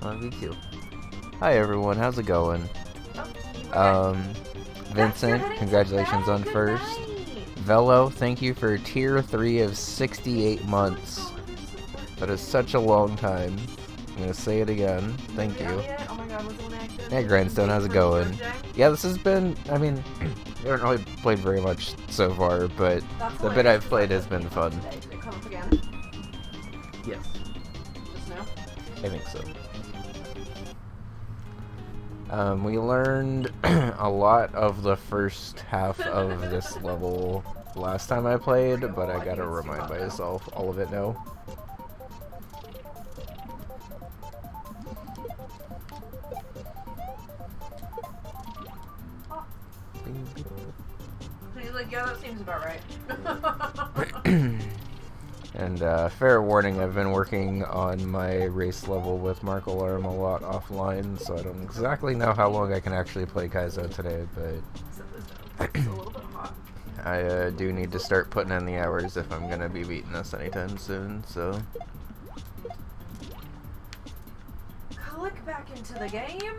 Me too. Hi everyone, how's it going? Oh, Vincent, congratulations on first. Velo, thank you for tier 3 of 68 months. That is such a long time. I'm gonna say it again. Thank you. Oh my god, was it active? Hey Grindstone, how's it going? Yeah, this has been, I mean, I haven't really played very much so far, but the bit I've played has been fun. Did it come up again? Yes. Just now? I think so. We learned a lot of the first half of this level last time I played, but I gotta remind myself all of it now. He's like, yeah, that seems about right. And fair warning, I've been working on my race level with Mark Alarm a lot offline, so I don't exactly know how long I can actually play Kaizo today, but It's a little bit hot. I do need to start putting in the hours if I'm gonna be beating this anytime soon, so... Click back into the game.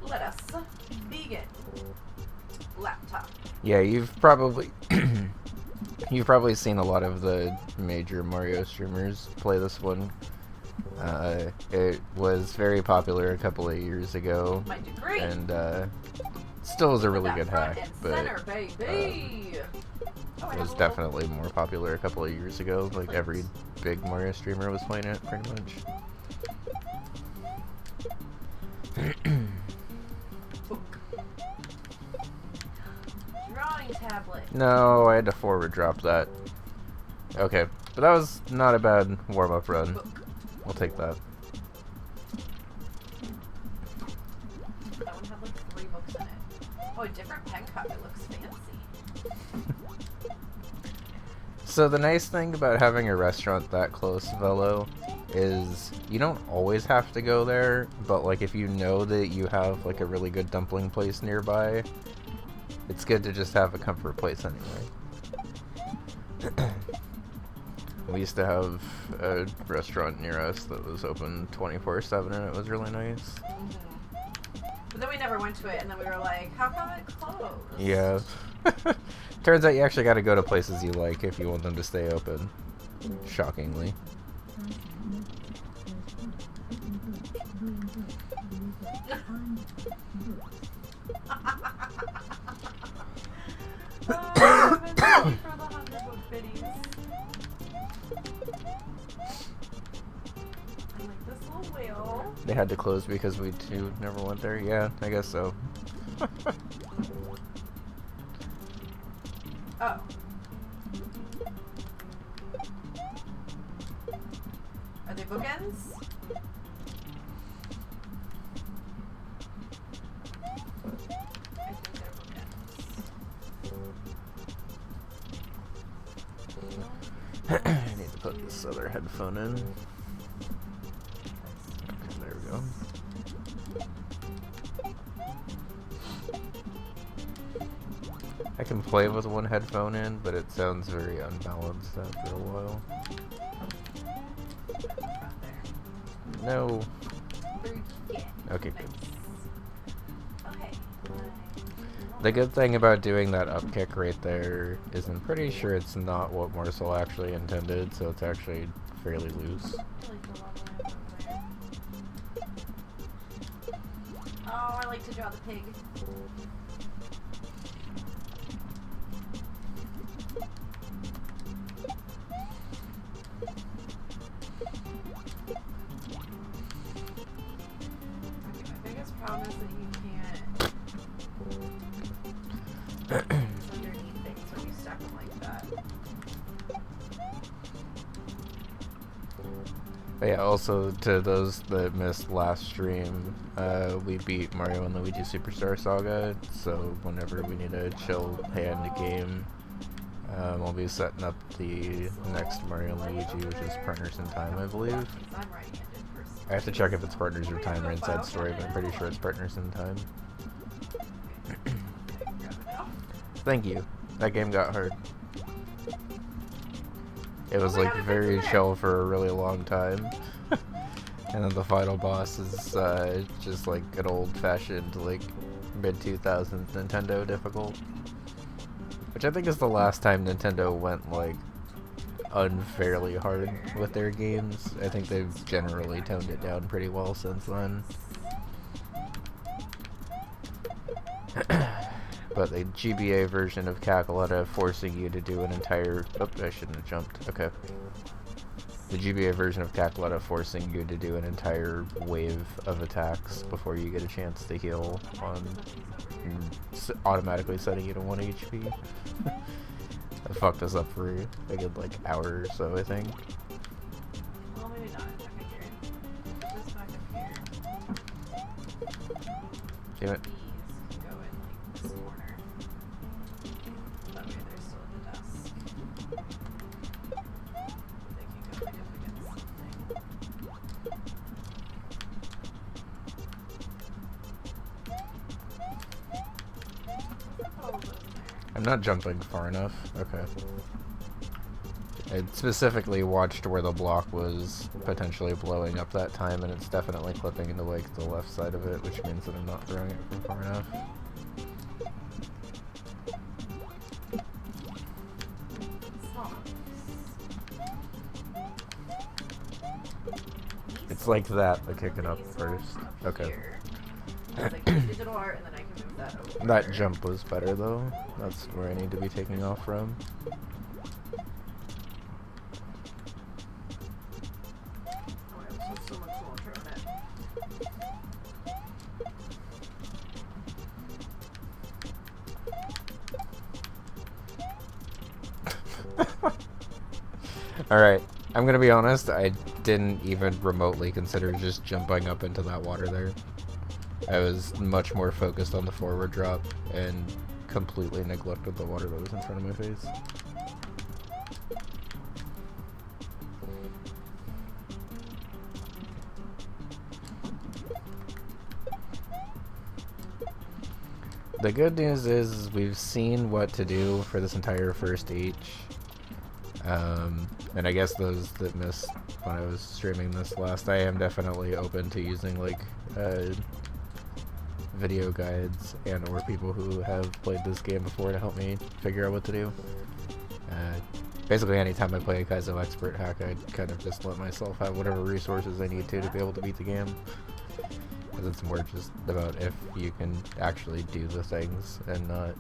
Let us begin. Laptop. Yeah, you've probably... You've probably seen a lot of the major Mario streamers play this one. It was very popular a couple of years ago, My degree. and still is a really good hack, but Center, baby. it was definitely more popular a couple of years ago. Like every big Mario streamer was playing it, pretty much. Drawing tablet. No, I had to forward drop that. Okay, but that was not a bad warm-up run. Book. We'll take that. That one had like 3 books in it. Oh, a different pen cup. It looks fancy. So the nice thing about having a restaurant that close, Velo, is you don't always have to go there, but like if you know that you have like a really good dumpling place nearby, it's good to just have a comfort place anyway. We used to have a restaurant near us that was open 24/7 and it was really nice. But then we never went to it, and then we were like, how come it closed? Yeah. Turns out you actually got to go to places you like if you want them to stay open. Shockingly. I've been ready for the 100 book biddies. I like this little wheel. They had to close because we too never went there? Yeah, I guess so. Oh. Are they bookends? I think they're bookends. I need to put this other headphone in. Okay, there we go. I can play with one headphone in, but it sounds very unbalanced after a while. Right there. No. Yeah. Okay, good. Okay. The good thing about doing that up kick right there is I'm pretty sure it's not what Morsel actually intended, so it's actually fairly loose. Oh, I like to draw the pig. Okay, my biggest problem is that you can't underneath things when you stack them like that. But yeah, also to those that missed last stream, we beat Mario and Luigi Superstar Saga, so whenever we need a chill hand game, I'll be setting up the next Mario and Luigi, which is Partners in Time, I believe. I'm right-handed first. I have to check if it's Partners in Time or Inside Story, but I'm pretty sure it's Partners in Time. Thank you. That game got hard. It was like very chill for a really long time. And then the final boss is just like an old-fashioned, like, mid-2000s Nintendo difficult. Which I think is the last time Nintendo went, like, unfairly hard with their games. I think they've generally toned it down pretty well since then. But the GBA version of Kakaletta forcing you to do an entire... Oh, I shouldn't have jumped. Okay. The GBA version of Kakaletta forcing you to do an entire wave of attacks before you get a chance to heal on... automatically setting you to 1 HP. That fucked us up for a good, like, hour or so, I think. Well, maybe not. Okay, here. This back up here. Damn it. These can go in, like, this corner. That way they're still at the desk. They can go, like, up against something. Oh, over there. I'm not jumping far enough. Okay. I specifically watched where the block was potentially blowing up that time, and it's definitely clipping into, like, the left side of it, which means that I'm not throwing it from far enough. It's like that, the kicking up first. Okay. It's like digital art, and then I can move that over. That jump was better, though. That's where I need to be taking off from. Alright, I'm gonna be honest, I didn't even remotely consider just jumping up into that water there. I was much more focused on the forward drop and completely neglected the water that was in front of my face. The good news is we've seen what to do for this entire first H. And I guess those that missed when I was streaming this last, I am definitely open to using, like, video guides and or people who have played this game before to help me figure out what to do. Basically anytime I play a Kaizo Expert hack, I kind of just let myself have whatever resources I need to be able to beat the game. Because it's more just about if you can actually do the things and not...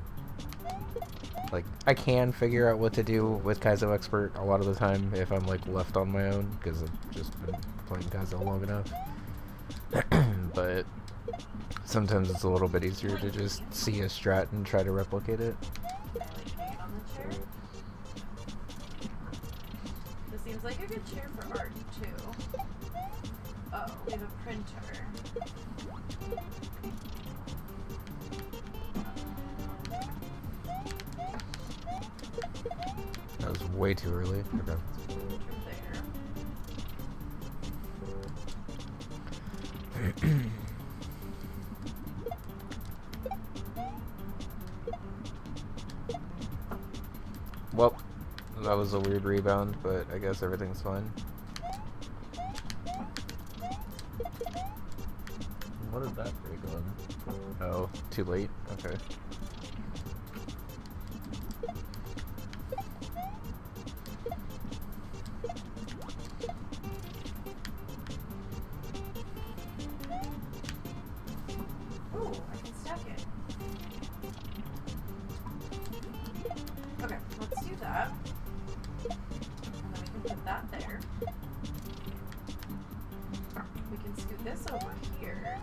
Like, I can figure out what to do with Kaizo Expert a lot of the time if I'm, like, left on my own, because I've just been playing Kaizo long enough. But sometimes it's a little bit easier to just see a strat and try to replicate it. This seems like a good chair for art, too. Oh, we have a printer. That was way too early. Okay. Well, that was a weird rebound, but I guess everything's fine. What did that break on? Oh, too late? Okay. Ooh, I can stack it. Okay, let's do that. And then we can put that there. We can scoot this over here.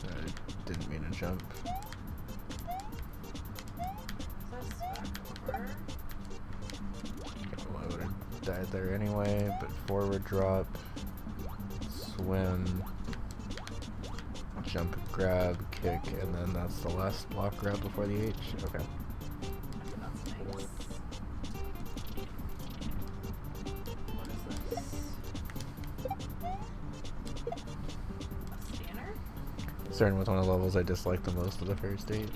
I didn't mean to jump. This back over. Well, I would have died there anyway, but forward drop, swim, jump, grab, kick, and then that's the last block grab before the H. Okay. That's nice. What is this? A scanner? Starting with one of the levels I disliked the most of the first date.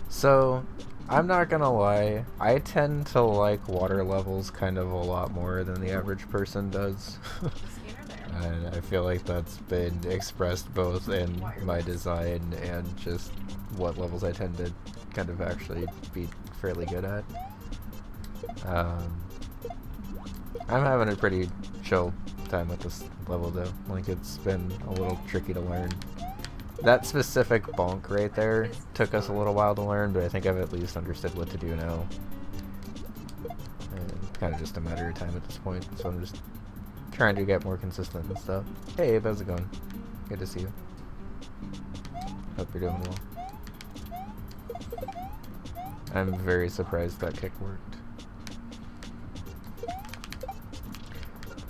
So, I'm not gonna lie, I tend to like water levels kind of a lot more than the average person does. Scanner there. And I feel like that's been expressed both in my design and just what levels I tend to kind of actually be fairly good at. I'm having a pretty chill time with this level though. Like, it's been a little tricky to learn. That specific bonk right there took us a little while to learn, but I think I've at least understood what to do now. And kind of just a matter of time at this point, so I'm just trying to get more consistent and stuff. Hey Abe, how's it going? Good to see you. Hope you're doing well. I'm very surprised that kick worked.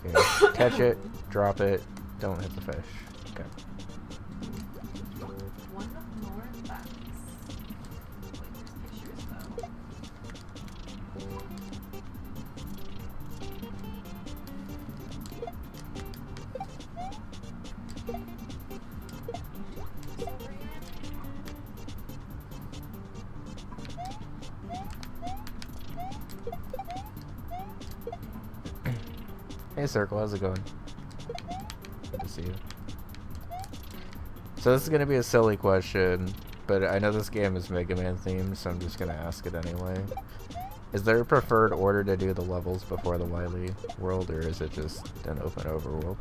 Okay, catch it, drop it, don't hit the fish. Okay. One more box. Wait, there's pictures though. Hey Circle, how's it going? Good to see you. So this is gonna be a silly question, but I know this game is Mega Man themed, so I'm just gonna ask it anyway. Is there a preferred order to do the levels before the Wily world, or is it just an open overworld?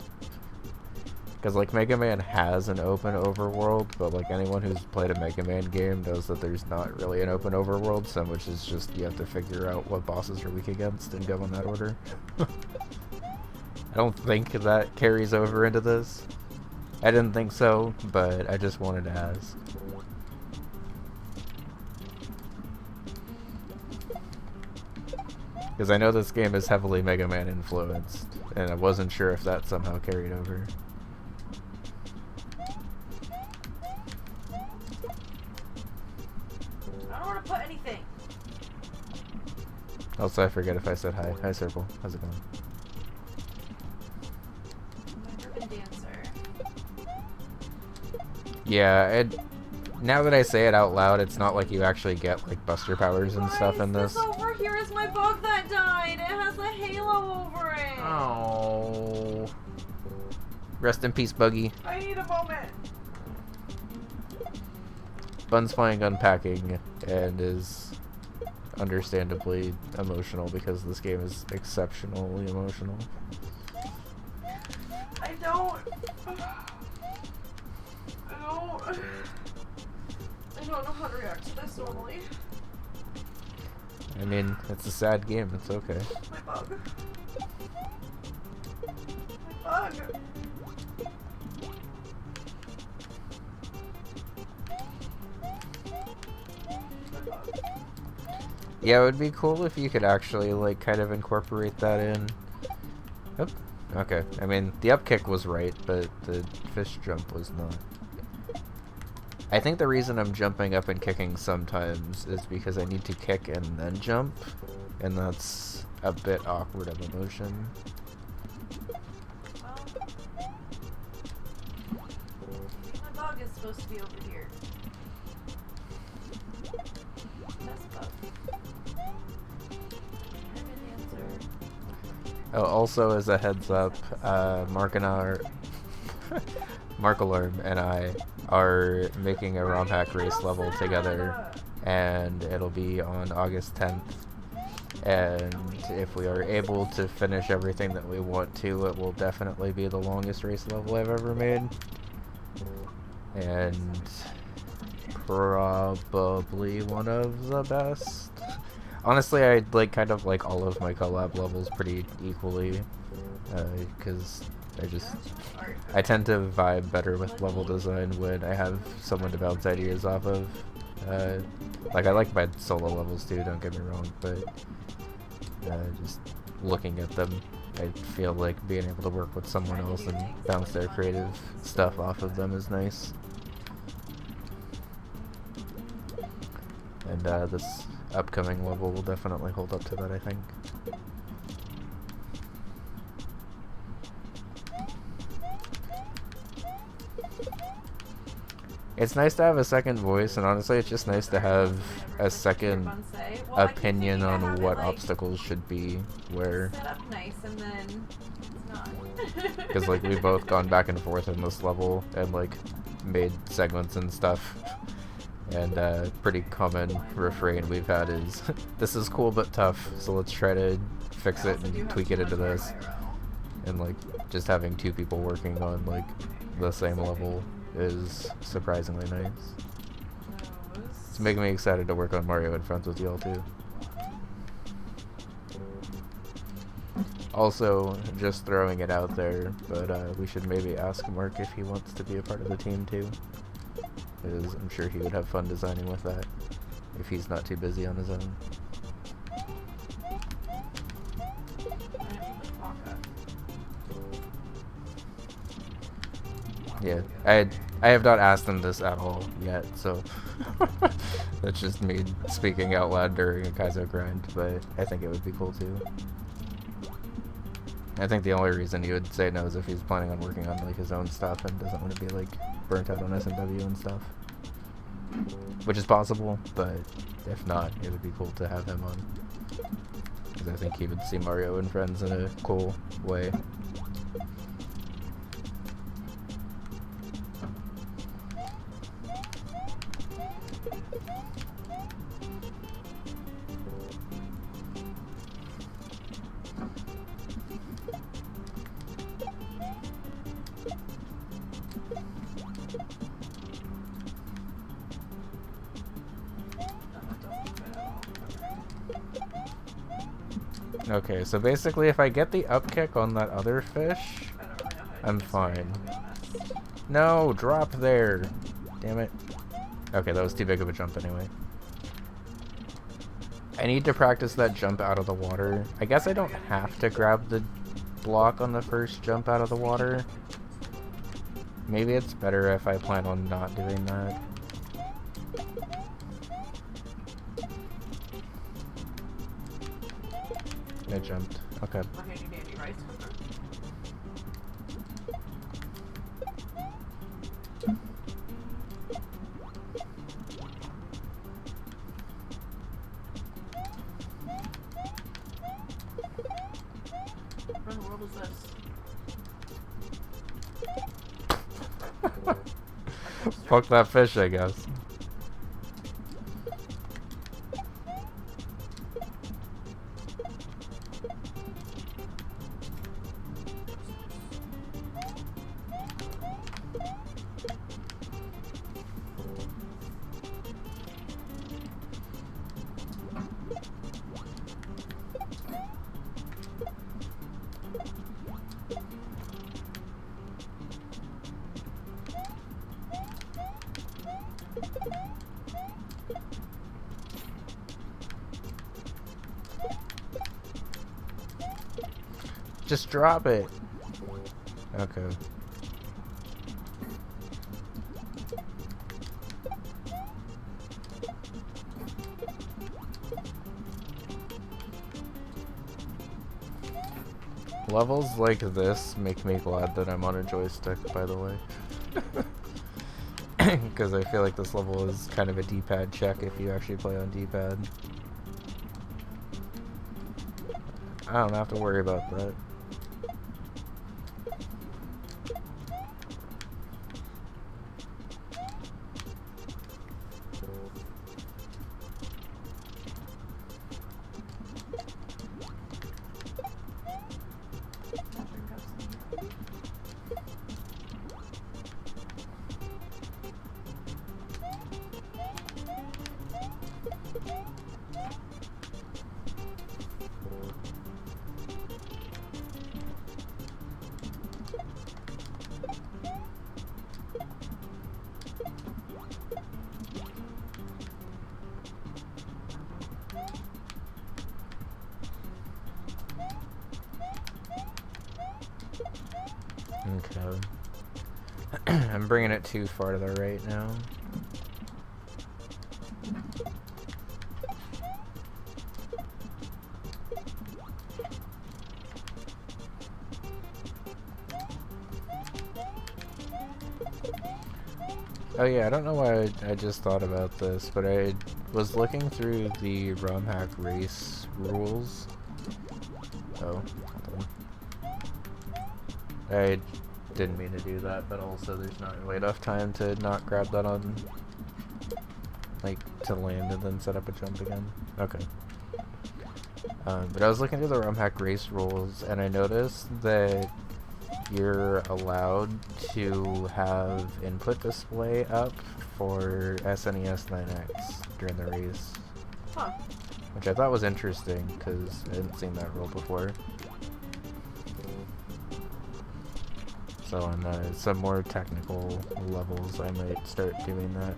Because like Mega Man has an open overworld, but like anyone who's played a Mega Man game knows that there's not really an open overworld, so much is just you have to figure out what bosses you're weak against and go in that order. I don't think that carries over into this. I didn't think so, but I just wanted to ask. Because I know this game is heavily Mega Man influenced, and I wasn't sure if that somehow carried over. I don't want to put anything. Also, I forget if I said hi. Hi, Circle. How's it going? Urban Dancer. Yeah, now that I say it out loud, it's not like you actually get like Buster powers and stuff in this. This over here is my bug that died. It has a halo over it. Oh. Rest in peace, Buggy. I need a moment. Bun's playing Unpacking and is understandably emotional because this game is exceptionally emotional. I don't know how to react to this normally. I mean, it's a sad game, it's okay. My bug. My bug. Yeah, it would be cool if you could actually, like, kind of incorporate that in. Oop. Okay, I mean, the up kick was right, but the fish jump was not. I think the reason I'm jumping up and kicking sometimes is because I need to kick and then jump, and that's a bit awkward of a motion. Well, my bug is supposed to be over here. That's bug. Urban Dancer. Oh, also as a heads up, Mark Alarm and I are making a ROM hack race level together, and it'll be on August 10th. And if we are able to finish everything that we want to, it will definitely be the longest race level I've ever made. And probably one of the best. Honestly, I like kind of like all of my collab levels pretty equally, because I tend to vibe better with level design when I have someone to bounce ideas off of. Like, I like my solo levels too, don't get me wrong, but just looking at them, I feel like being able to work with someone else and bounce their creative stuff off of them is nice. And this upcoming level will definitely hold up to that, I think. It's nice to have a second voice, and honestly, it's just nice to have a second opinion on what obstacles should be where. Set up nice and then it's not. Because like we've both gone back and forth in this level and like made segments and stuff. And pretty common refrain we've had is, this is cool but tough, so let's try to fix it and tweak it into this. And like just having two people working on like the same level is surprisingly nice. It's making me excited to work on Mario and Friends with y'all too. Also, just throwing it out there, but we should maybe ask Mark if he wants to be a part of the team too. Because I'm sure he would have fun designing with that if he's not too busy on his own. Yeah, I have not asked him this at all yet, so that's just me speaking out loud during a Kaizo grind, but I think it would be cool too. I think the only reason he would say no is if he's planning on working on like his own stuff and doesn't want to be like burnt out on SMW and stuff. Which is possible, but if not, it would be cool to have him on. Because I think he would see Mario and Friends in a cool way. Okay, so basically if I get the up kick on that other fish, I'm fine. No, drop there. Damn it. Okay, that was too big of a jump anyway. I need to practice that jump out of the water. I guess I don't have to grab the block on the first jump out of the water. Maybe it's better if I plan on not doing that. I jumped. Okay. What in the world is this? Fuck that fish, I guess. Just drop it. Okay. Levels like this make me glad that I'm on a joystick, by the way. Because I feel like this level is kind of a D-pad check if you actually play on D-pad. I don't have to worry about that. Okay. I'm bringing it too far to the right now. Oh yeah, I don't know why I just thought about this, but I was looking through the ROM hack race rules. Oh, hold on. I didn't mean to do that, but also there's not really enough time to not grab that on, like, to land and then set up a jump again. Okay. But I was looking through the ROM hack race rules, and I noticed that you're allowed to have input display up for SNES 9X during the race. Huh. Which I thought was interesting, because I hadn't seen that rule before. So on some more technical levels, I might start doing that.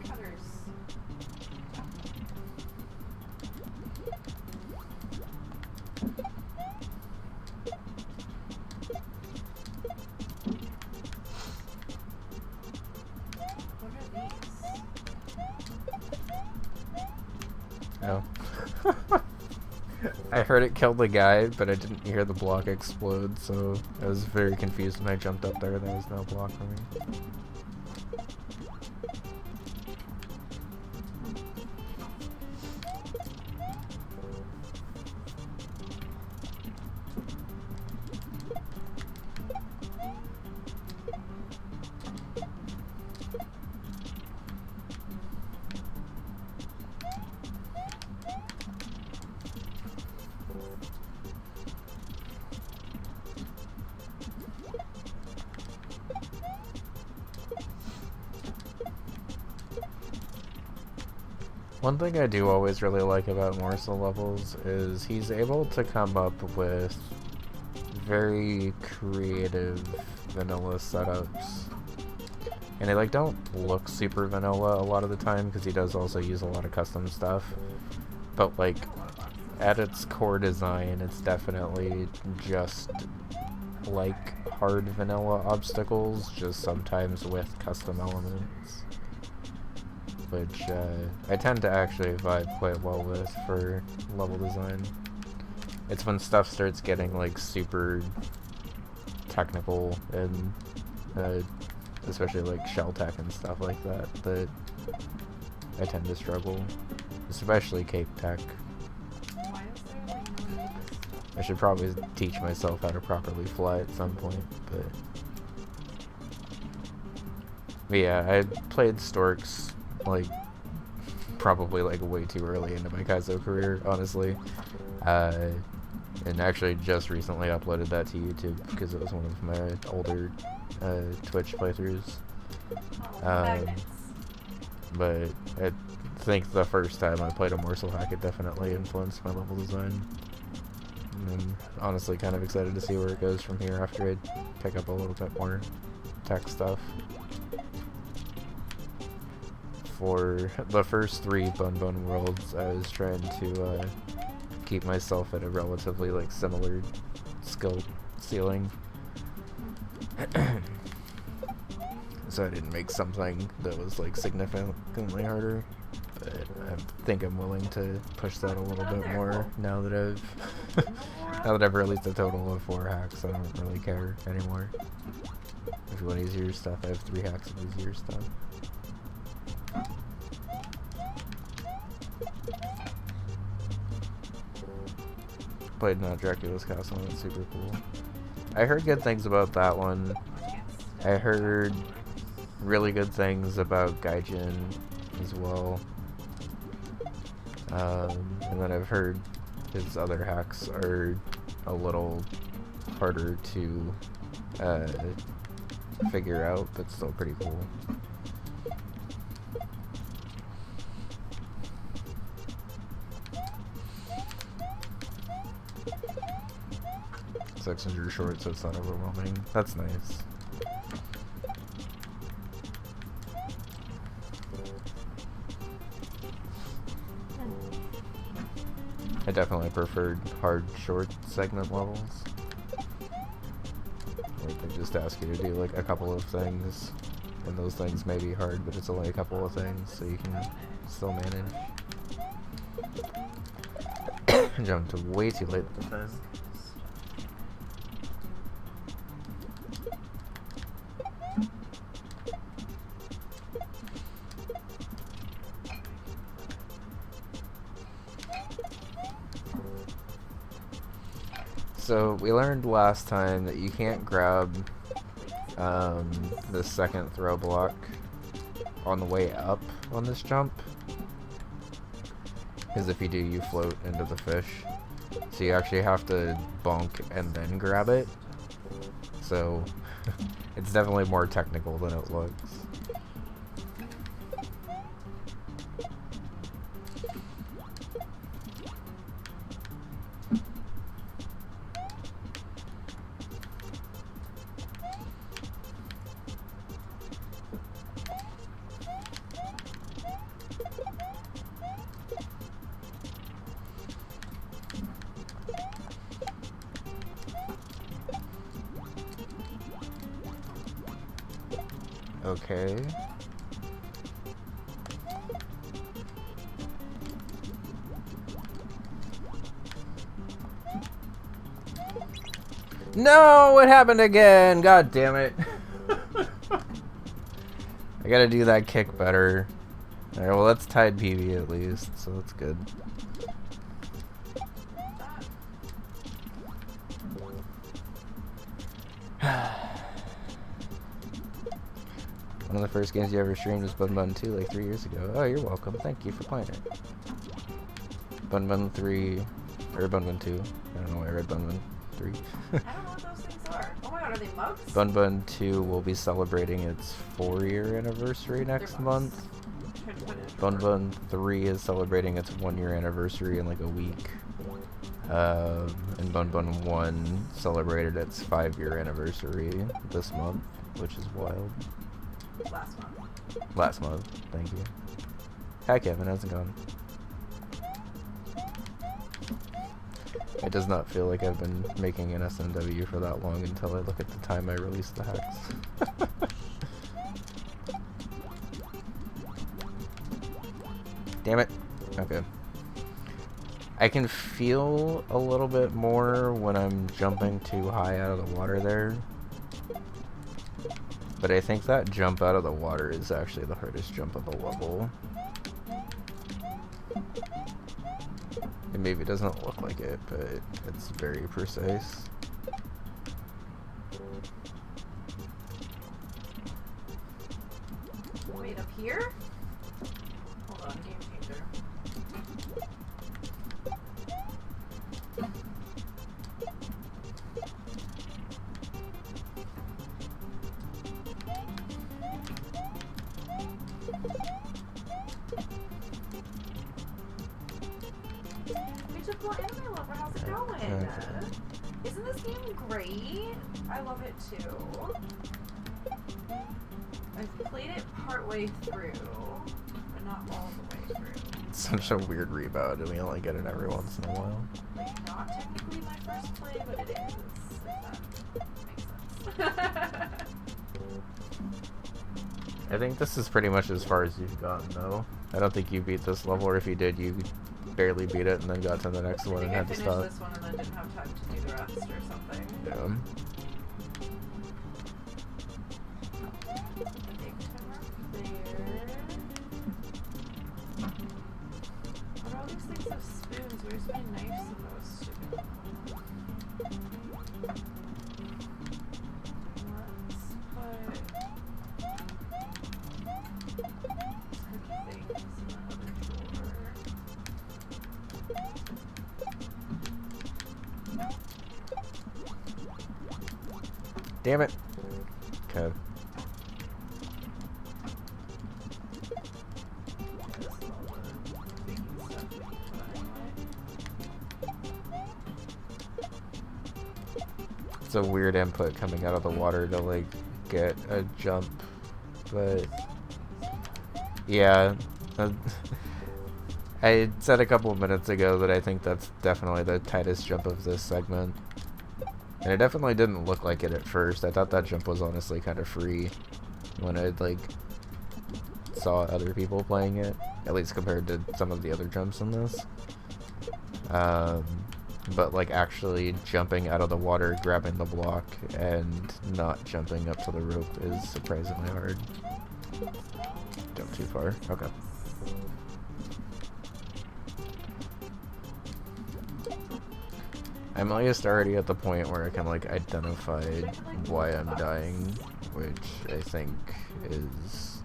Cutters. What are these? Oh. I heard it kill the guy, but I didn't hear the block explode, so I was very confused when I jumped up there. There was no block for me. One thing I do always really like about Morsel levels is he's able to come up with very creative vanilla setups. And they like don't look super vanilla a lot of the time because he does also use a lot of custom stuff. But like at its core design, it's definitely just like hard vanilla obstacles, just sometimes with custom elements. Which I tend to actually vibe quite well with for level design. It's when stuff starts getting like super technical and especially like shell tech and stuff like that that I tend to struggle, especially cape tech. Why is there like none of this stuff? I should probably teach myself how to properly fly at some point, but yeah, I played Storks like probably like way too early into my Kaizo career, honestly, and actually just recently uploaded that to YouTube because it was one of my older Twitch playthroughs. Oh, magnets. But I think the first time I played a morsel hack, it definitely influenced my level design. And I'm honestly kind of excited to see where it goes from here after I pick up a little bit more tech stuff. For the first 3 Bun Bun Worlds, I was trying to keep myself at a relatively like similar skill ceiling. So I didn't make something that was like significantly harder, but I think I'm willing to push that a little bit more now that I've released a total of 4 hacks. I don't really care anymore. If you want easier stuff, I have 3 hacks of easier stuff. Played Dracula's Castle, and it's super cool. I heard good things about that one. I heard really good things about Gaijin as well. And then I've heard his other hacks are a little harder to figure out, but still pretty cool. Sections are short, so it's not overwhelming. That's nice. I definitely preferred hard, short segment levels. Like they just ask you to do like a couple of things, and those things may be hard, but it's only a couple of things, so you can still manage. I jumped way too late this time. So we learned last time that you can't grab the second throw block on the way up on this jump, because if you do, you float into the fish. So you actually have to bonk and then grab it. So it's definitely more technical than it looks. Okay. No, it happened again. God damn it. I gotta do that kick better. Alright, well that's tied PB at least, so that's good. One of the first games you ever streamed was Bun Bun 2 like 3 years ago. Oh, you're welcome. Thank you for playing it. Bun Bun 3, or Bun Bun 2. I don't know why I read Bun Bun 3. I don't know what those things are. Oh my god, are they mugs? Bun Bun 2 will be celebrating its 4-year anniversary next month. Bun Bun 3 is celebrating its 1-year anniversary in like a week. And Bun Bun 1 celebrated its 5-year anniversary this month, which is wild. Last month. Last month, thank you. Hi Kevin, how's it going? It does not feel like I've been making an SMW for that long until I look at the time I released the hacks. Damn it. Okay. I can feel a little bit more when I'm jumping too high out of the water there. But I think that jump out of the water is actually the hardest jump of the level. It maybe doesn't look like it, but it's very precise. Wait, up here? Hold on, game changer. Beautiful anime lover, how's it going? Okay. Isn't this game great? I love it too. I've played it partway through, but not all the way through. It's such a weird rebound, and we only get it every once in a while. Like, not technically my first play, but it is, if that makes sense. I think this is pretty much as far as you've gotten, though. I don't think you beat this level, or if you did, you barely beat it and then got to the next one and had to stop. I finished this one and then didn't have time to do the rest or something. Yeah. Big tower there. What are all these things of spoons? Where's my knife supposed to go? Let's put cookie things in the other drawer. Damn it. Okay. It's a weird input coming out of the water to like get a jump, but yeah. I said a couple of minutes ago that I think that's definitely the tightest jump of this segment. And it definitely didn't look like it at first. I thought that jump was honestly kind of free when I like saw other people playing it, at least compared to some of the other jumps in this. But like actually jumping out of the water, grabbing the block, and not jumping up to the rope is surprisingly hard. Jump too far. Okay. I'm at least already at the point where I can like identify why I'm dying, which I think is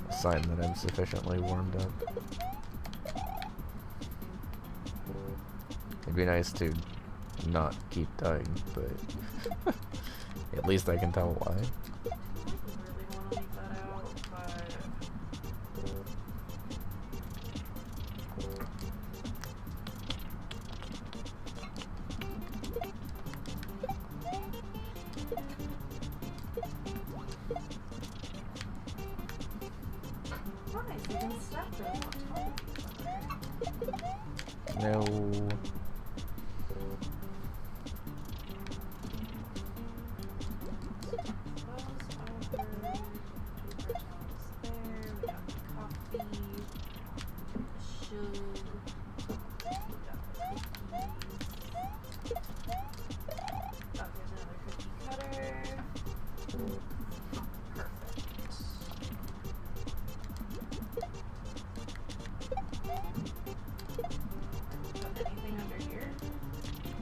a sign that I'm sufficiently warmed up. It'd be nice to not keep dying, but at least I can tell why. No.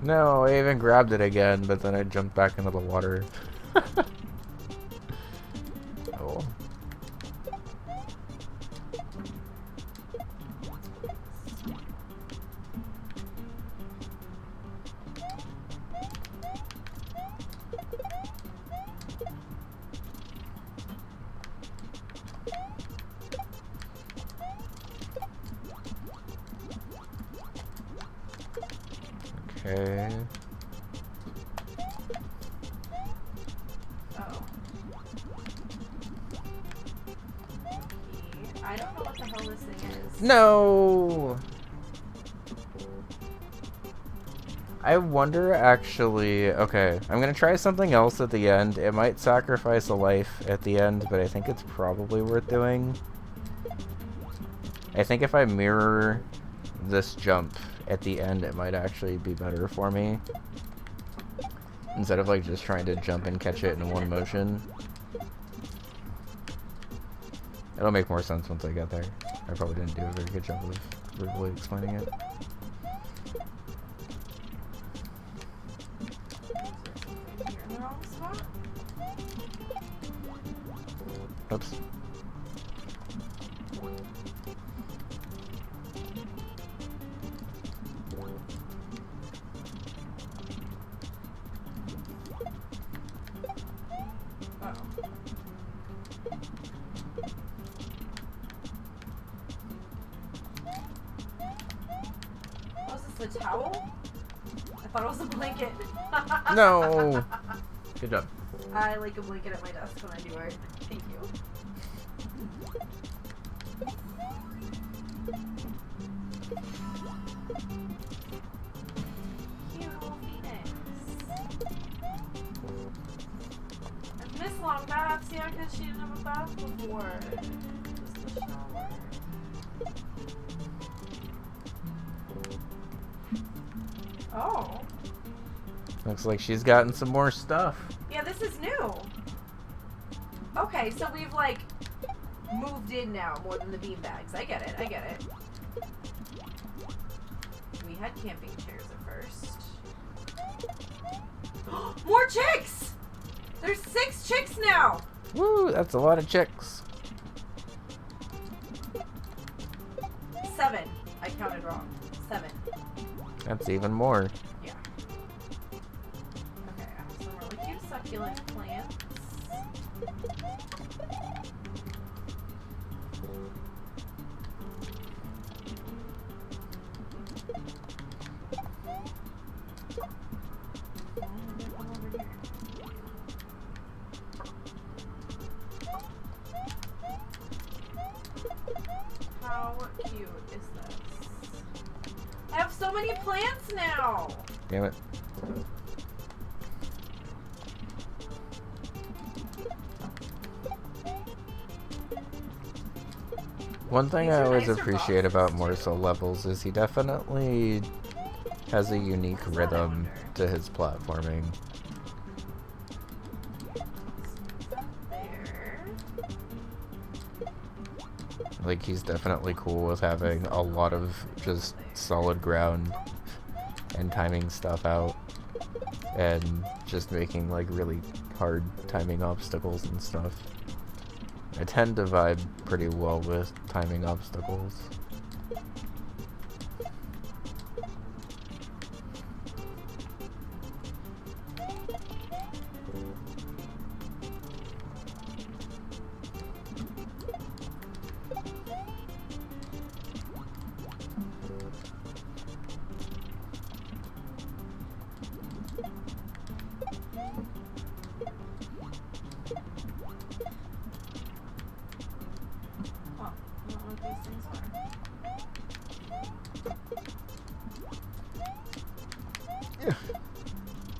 No, I even grabbed it again, but then I jumped back into the water. Oh. Okay. Oh. I don't know what the hell this thing is. No! I wonder actually... Okay, I'm gonna try something else at the end. It might sacrifice a life at the end, but I think it's probably worth doing. I think if I mirror this jump at the end, it might actually be better for me. Instead of like just trying to jump and catch it in one motion. It'll make more sense once I get there. I probably didn't do a very good job of verbally explaining it. Oops. The towel? I thought it was a blanket. No! Good job. I like a blanket at my desk when I do art. Thank you. Cute little phoenix. I've missed long baths, yeah, because she didn't have a bath before. Just a shower. Oh. Looks like she's gotten some more stuff. Yeah, this is new. Okay, so we've like moved in now more than the beanbags. I get it, I get it. We had camping chairs at first. More chicks! There's 6 chicks now! Woo, that's a lot of chicks. 7. I counted wrong. 7. That's even more. Yeah. Okay, I have some really cute succulent plants. How cute is this? I have so many plants now! Damn it. One thing These I are always nicer appreciate about boxes, too. Morsel levels is he definitely has a unique What's that, I rhythm wonder? to his platforming. There. Like, he's definitely cool with having a lot of just solid ground and timing stuff out. And just making, like, really hard timing obstacles and stuff. I tend to vibe pretty well with timing obstacles. Huh. I don't know what these things are.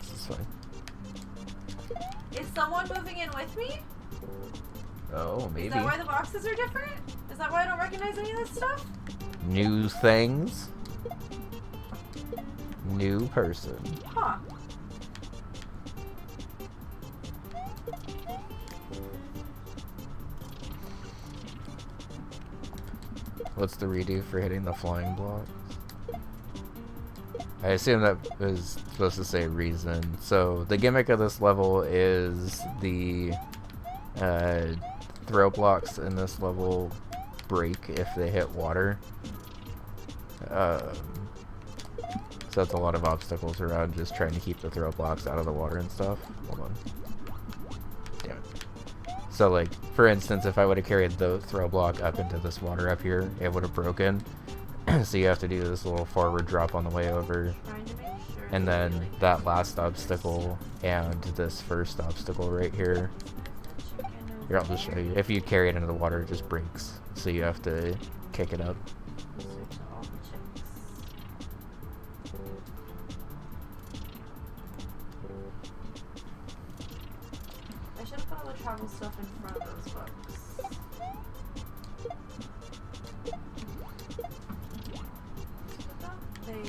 This is fine. Is someone moving in with me? Oh, maybe. Is that why the boxes are different? Is that why I don't recognize any of this stuff? New things. New person. Huh. What's the redo for hitting the flying blocks? I assume that is supposed to say reason. So the gimmick of this level is the throw blocks in this level break if they hit water. So that's a lot of obstacles around just trying to keep the throw blocks out of the water and stuff. Hold on. Damn it. So like, for instance, if I would have carried the throw block up into this water up here, it would have broken. So you have to do this little forward drop on the way over. Trying to make sure. And then that last obstacle and this first obstacle right here. Here, I'll just show you. If you carry it into the water, it just breaks. So you have to kick it up. I should have put all the travel stuff in front of those books. Let's put that there.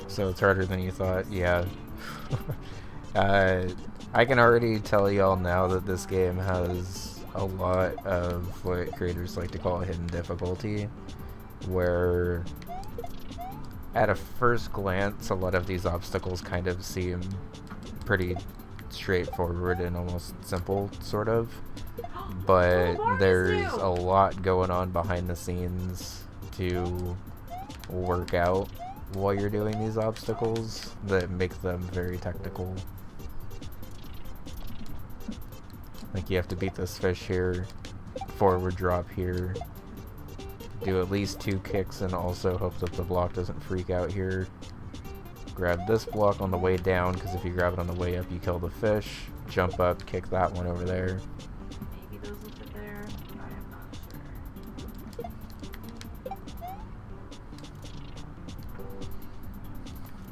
So it's harder than you thought, yeah. I can already tell y'all now that this game has a lot of what creators like to call a hidden difficulty, where at a first glance a lot of these obstacles kind of seem pretty straightforward and almost simple, sort of, but there's a lot going on behind the scenes to work out while you're doing these obstacles that make them very technical. Like, you have to beat this fish here, forward drop here, do at least 2 kicks and also hope that the block doesn't freak out here. Grab this block on the way down, because if you grab it on the way up you kill the fish. Jump up, kick that one over there. Maybe those will fit there. I am not sure.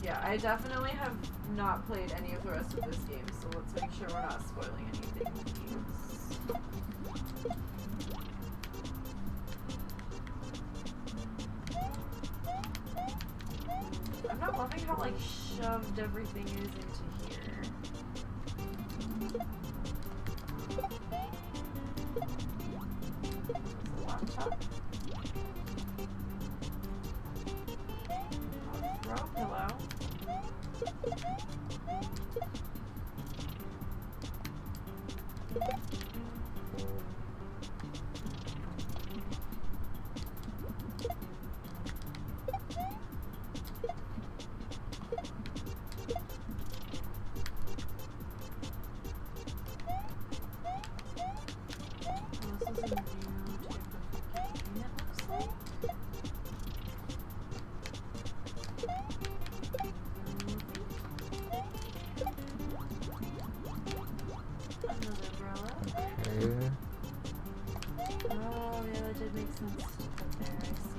Yeah, I definitely have not played any of the rest of this game, so let's make sure we're not spoiling anything. I'm not loving how, like, shoved everything is into here. There's a laptop. Throw pillow.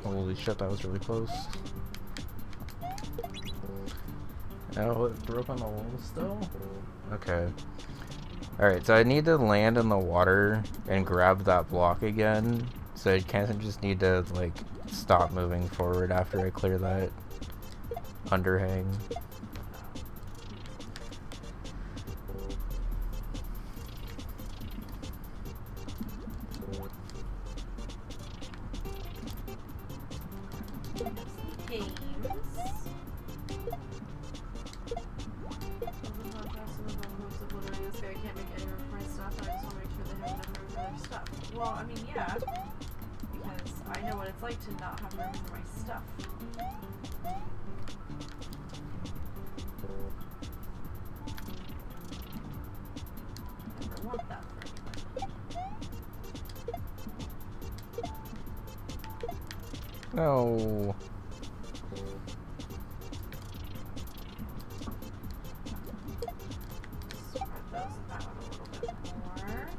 Holy shit, that was really close. Oh, it broke on the wall still? Okay. Alright, so I need to land in the water and grab that block again. So I kind of just need to, like, stop moving forward after I clear that underhang. Games. I can't make any room for my stuff. I just want to make sure they have enough room for their stuff. Well, I mean, yeah, because I know what it's like to not have room for my stuff. Never want that for anyone. No. Spread those out a little bit more.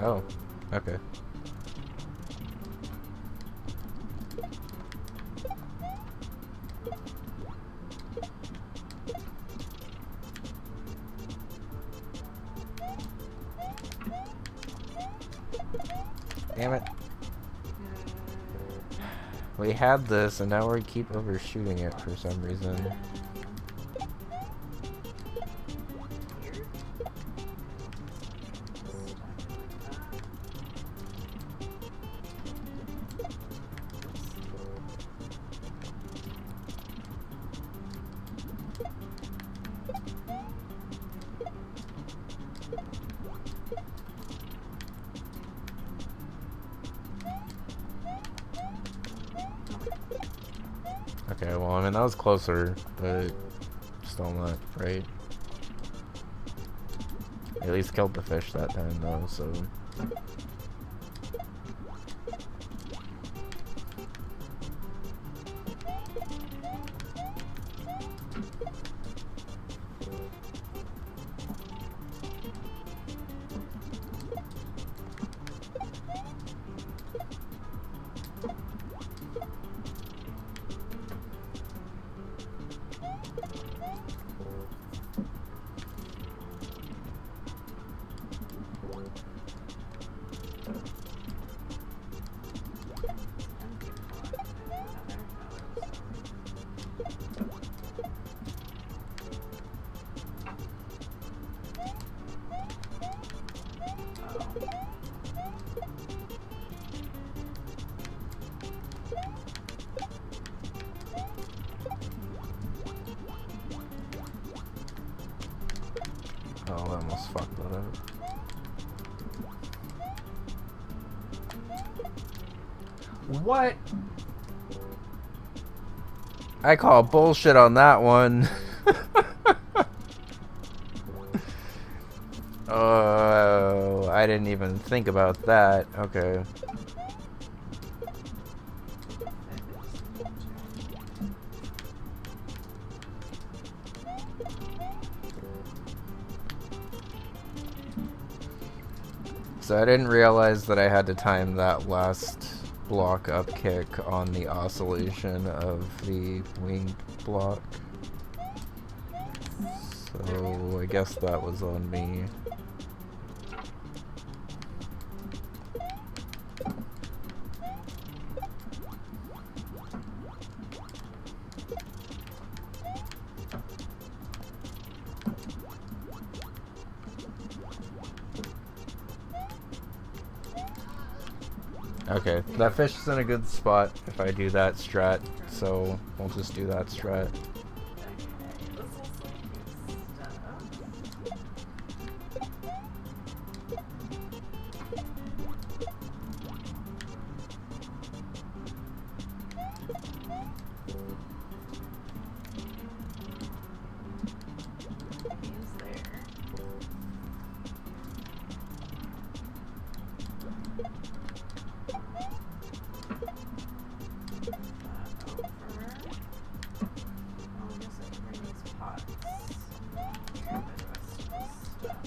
Oh, okay. Damn it. We had this and now we keep overshooting it for some reason. Okay, well, I mean, that was closer, but still not right. At least killed the fish that time, though, so... Oh, that almost fucked that up. What? I call bullshit on that one. Oh, I didn't even think about that. Okay. So I didn't realize that I had to time that last block up kick on the oscillation of the winged block. So I guess that was on me. Okay, that fish is in a good spot if I do that strat, so we'll just do that strat. Okay, let's also do stuff. He's there. Over. Oh, I guess I can bring these pots. Here, the rest of this stuff.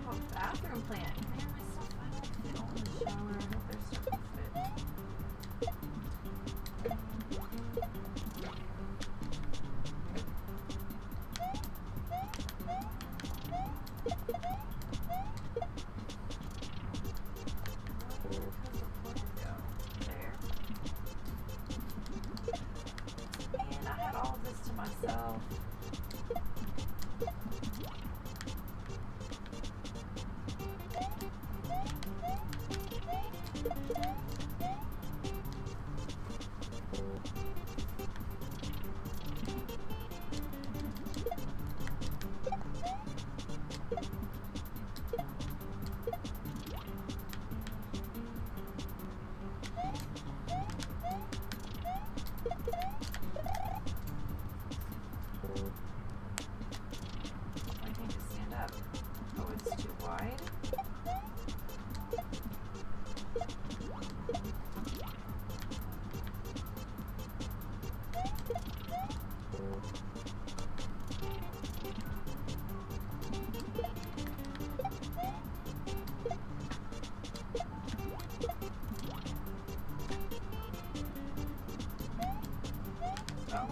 Oh, bathroom plant. Man, my stuff finally fit all in the shower. I hope their stuff will fit. Where's the plant go? There. Man, I had all of this to myself. I need to stand up. Oh, it's too wide. Oh.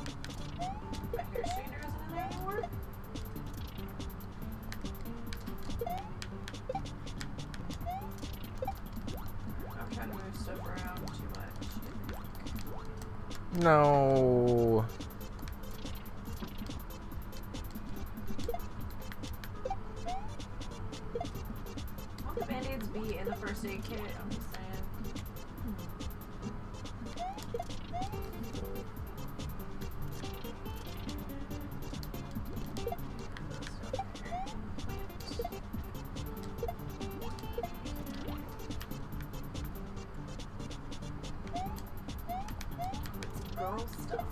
My hair straightener isn't in there anymore? I'm trying to move stuff around too much. No. Won't the band-aids be in the first aid kit? I'm just saying. It's girl stuff.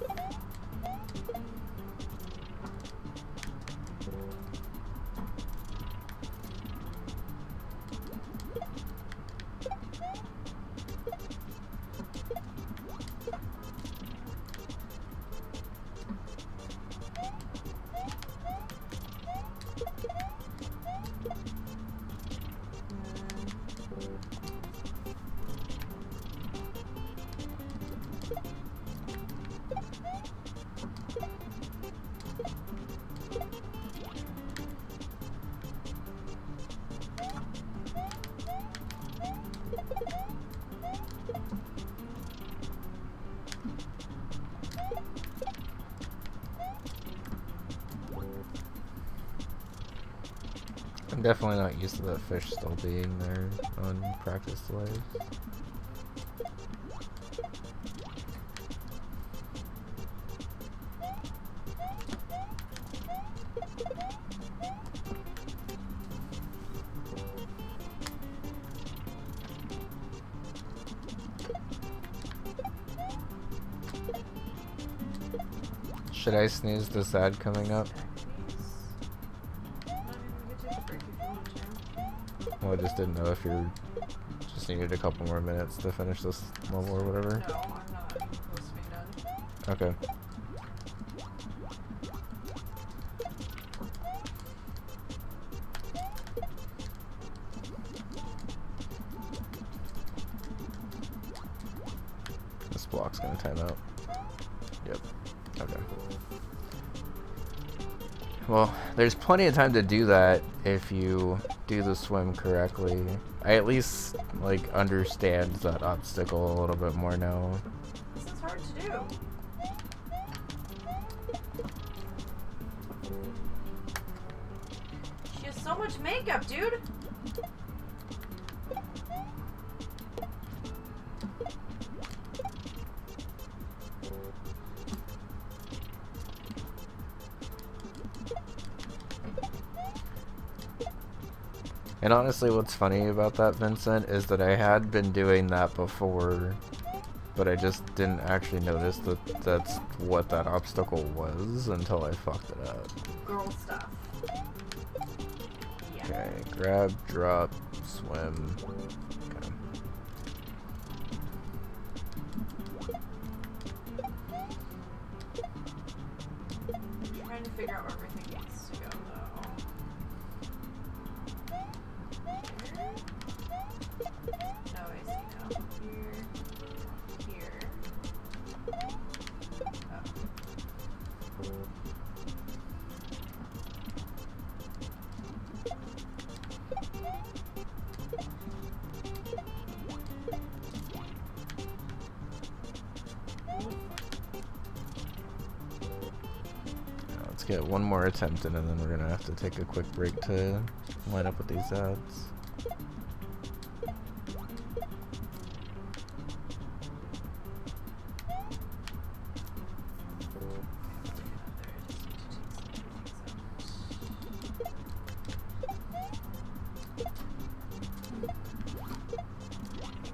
I'm definitely not used to that fish still being there on practice delays. Should I snooze this ad coming up? Well, I just didn't know if you just needed a couple more minutes to finish this level or whatever. No, I'm not. I'm supposed to be done. Okay. This block's gonna time out. Yep. Okay. Well, there's plenty of time to do that if you do the swim correctly. I at least, like, understand that obstacle a little bit more now. hard to do. She has so much makeup, dude. And honestly, what's funny about that, Vincent, is that I had been doing that before, but I just didn't actually notice that that's what that obstacle was until I fucked it up. Girl stuff. Yeah. Okay, grab, drop, swim. Okay. I'm trying to figure out where everything needs to go, though. Here? No, I see now. Here. Here. Let's get one more attempt in, and then we're gonna have to take a quick break to line up with these ads.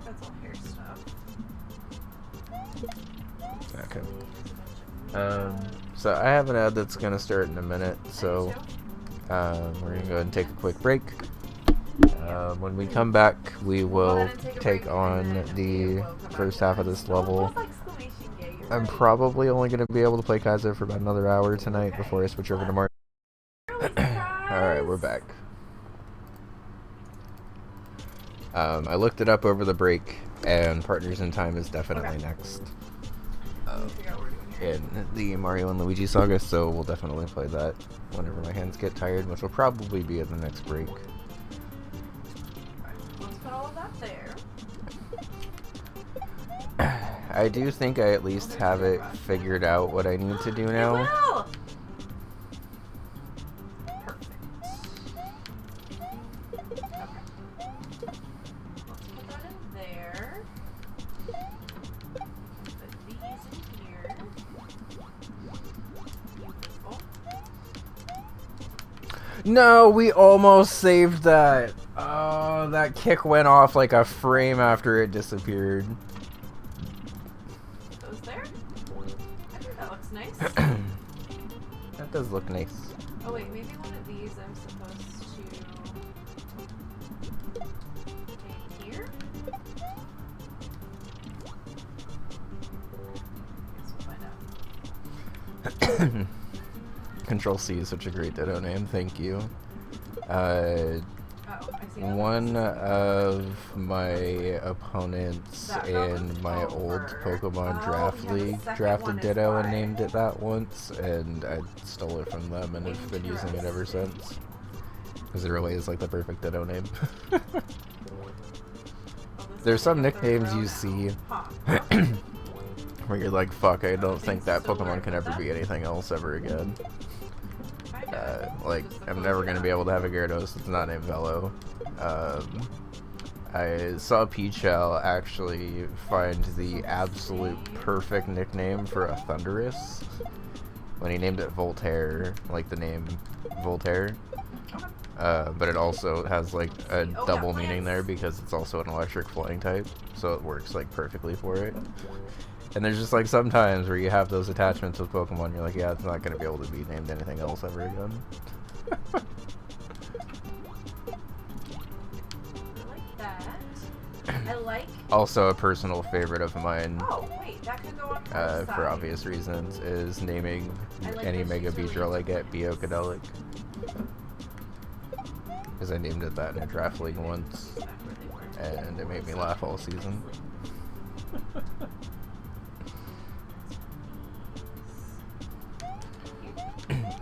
That's all hair stuff. Okay. So I have an ad that's gonna start in a minute, so we're gonna go ahead and take a quick break. When we come back, we will take on the first half of this level. I'm probably only gonna be able to play Kaiser for about another hour tonight before I switch over to Mario. Alright, we're back. I looked it up over the break, and Partners in Time is definitely next in the Mario and Luigi saga, so we'll definitely play that whenever my hands get tired, which will probably be at the next break. Let's put all of that there. I do think I at least have it figured out what I need to do now. Perfect. Okay. Let's put that in there. Put these in here. Beautiful. No, we almost saved that. Oh, that kick went off like a frame after it disappeared. Those there? I think that looks nice. That does look nice. Oh wait, maybe one of these I'm supposed to take here? Guess we'll find out. Control C is such a great Ditto name, thank you. Oh, I see that One one's- of my opponents That girl in was my old over. Pokemon Oh, Draft yeah, the League second drafted one is Ditto and why. named it that once, and I stole it from them and have been using it ever since. Because it really is like the perfect Ditto name. Oh, this There's is some like a third nicknames row you now. see Huh. where you're like, fuck, I don't think that still Pokemon work can with ever be that? anything else ever again. Like, Just the I'm close never it gonna up. be able to have a Gyarados that's not named Velo. I saw Peachel actually find the absolute perfect nickname for a Thundurus when he named it Voltaire, like the name Voltaire. Okay. But it also has like a Oh, yeah, double meaning plants. there because it's also an electric flying type, so it works like perfectly for it. And there's just like some times where you have those attachments with Pokemon, you're like, yeah, it's not gonna be able to be named anything else ever again. I like that. I like. Also, a personal favorite of mine, Oh wait, that could go on to the for side. obvious reasons, is naming I like any that Mega she's really Beedrill I into get things. Biocadelic. Because I named it that in a draft league once, Back where they were. and it made me laugh all season.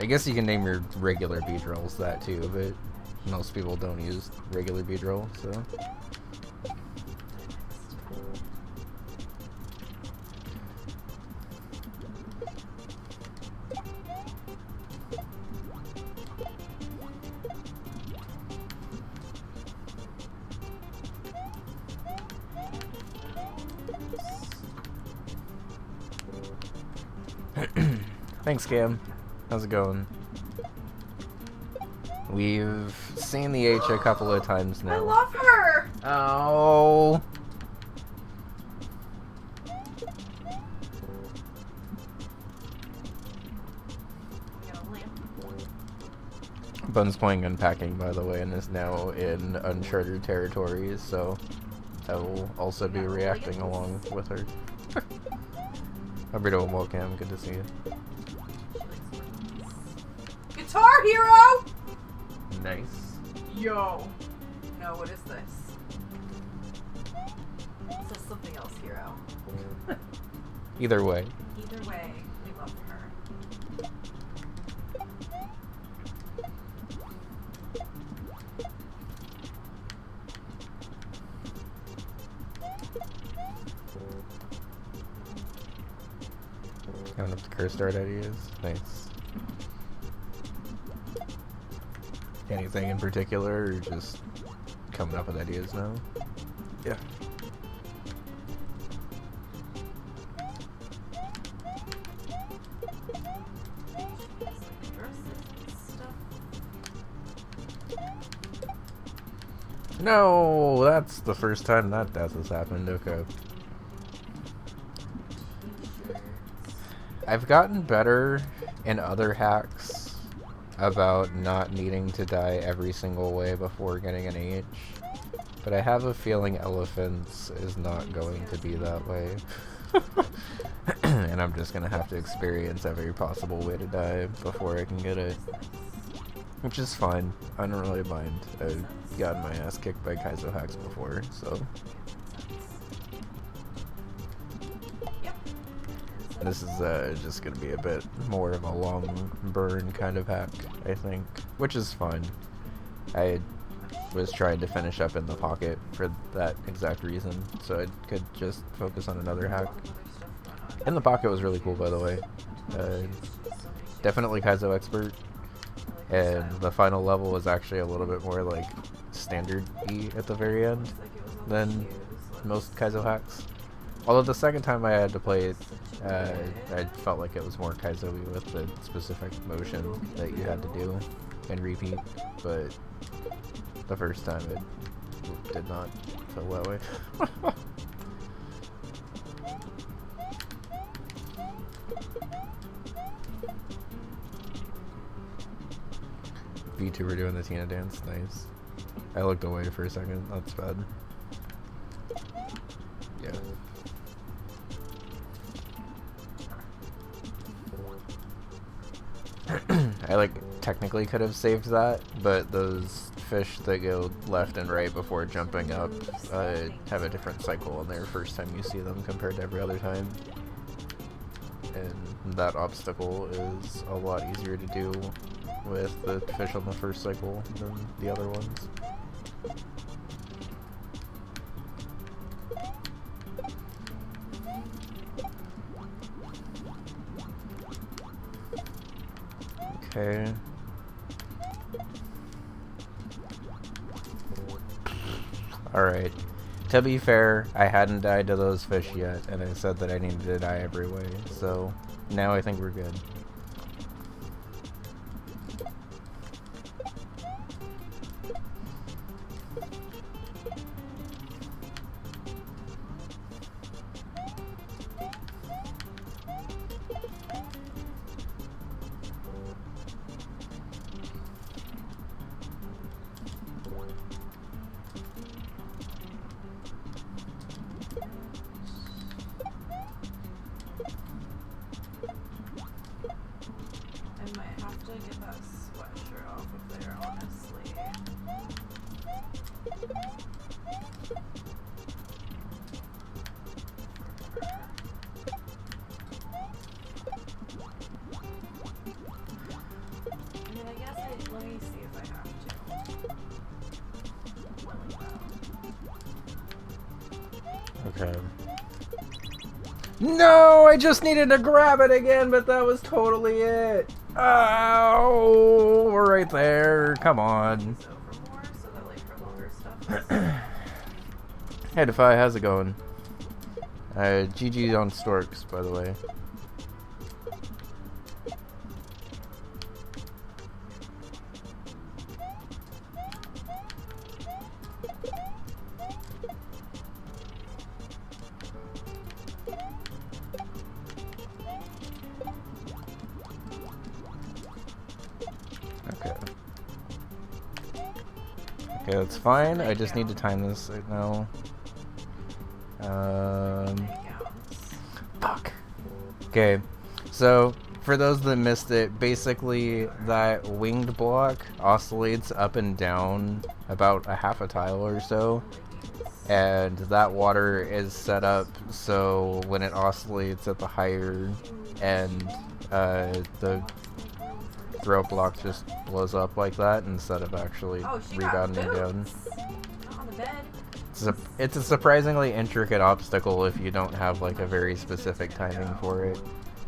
I guess you can name your regular Beedrills that too, but most people don't use regular Beedrill, so. Thanks, Cam. How's it going? We've seen the H a couple of times now. I love her! Oh. We got a lamp. Bun's playing Unpacking, by the way, and is now in uncharted territories, so I will also be reacting along with her. Alberto and welcome, good to see you. Guitar Hero! Nice. Yo! No, what is this? It says something else, Hero. Either way. Either way, we love her. Coming up to curse start ideas. Nice. Anything in particular, or just coming up with ideas now? Yeah. No, that's the first time that death has happened. Okay. I've gotten better in other hacks about not needing to die every single way before getting an H, but I have a feeling Elephants is not going to be that way. And I'm just gonna have to experience every possible way to die before I can get it. Which is fine. I don't really mind. I've gotten my ass kicked by Kaizo hacks before, so. This is just gonna be a bit more of a long burn kind of hack, I think. Which is fine. I was trying to finish up in the pocket for that exact reason, so I could just focus on another hack. In the pocket was really cool, by the way. Definitely Kaizo expert. And the final level was actually a little bit more like standard E at the very end than most Kaizo hacks. Although the second time I had to play it, I felt like it was more Kaizo-y with the specific motion that you had to do and repeat, but the first time it did not feel that way. VTuber doing the Tina dance, nice. I looked away for a second, that's bad. Yeah. I like technically could have saved that, but those fish that go left and right before jumping up have a different cycle on their first time you see them compared to every other time. And that obstacle is a lot easier to do with the fish on the first cycle than the other ones. Okay. Alright. To be fair, I hadn't died to those fish yet, and I said that I needed to die every way, so now I think we're good. Okay. No, I just needed to grab it again, but that was totally it. Oh, we're right there. Come on. Hey, Defy, how's it going? GG on Storks, by the way. Okay. Okay, that's fine. I just need to time this right now. Fuck. Okay, so for those that missed it, basically that winged block oscillates up and down about a half a tile or so, and that water is set up so when it oscillates at the higher end, the throw block just blows up like that instead of actually rebounding down. Not on the bed. It's a surprisingly intricate obstacle if you don't have like a very specific timing for it.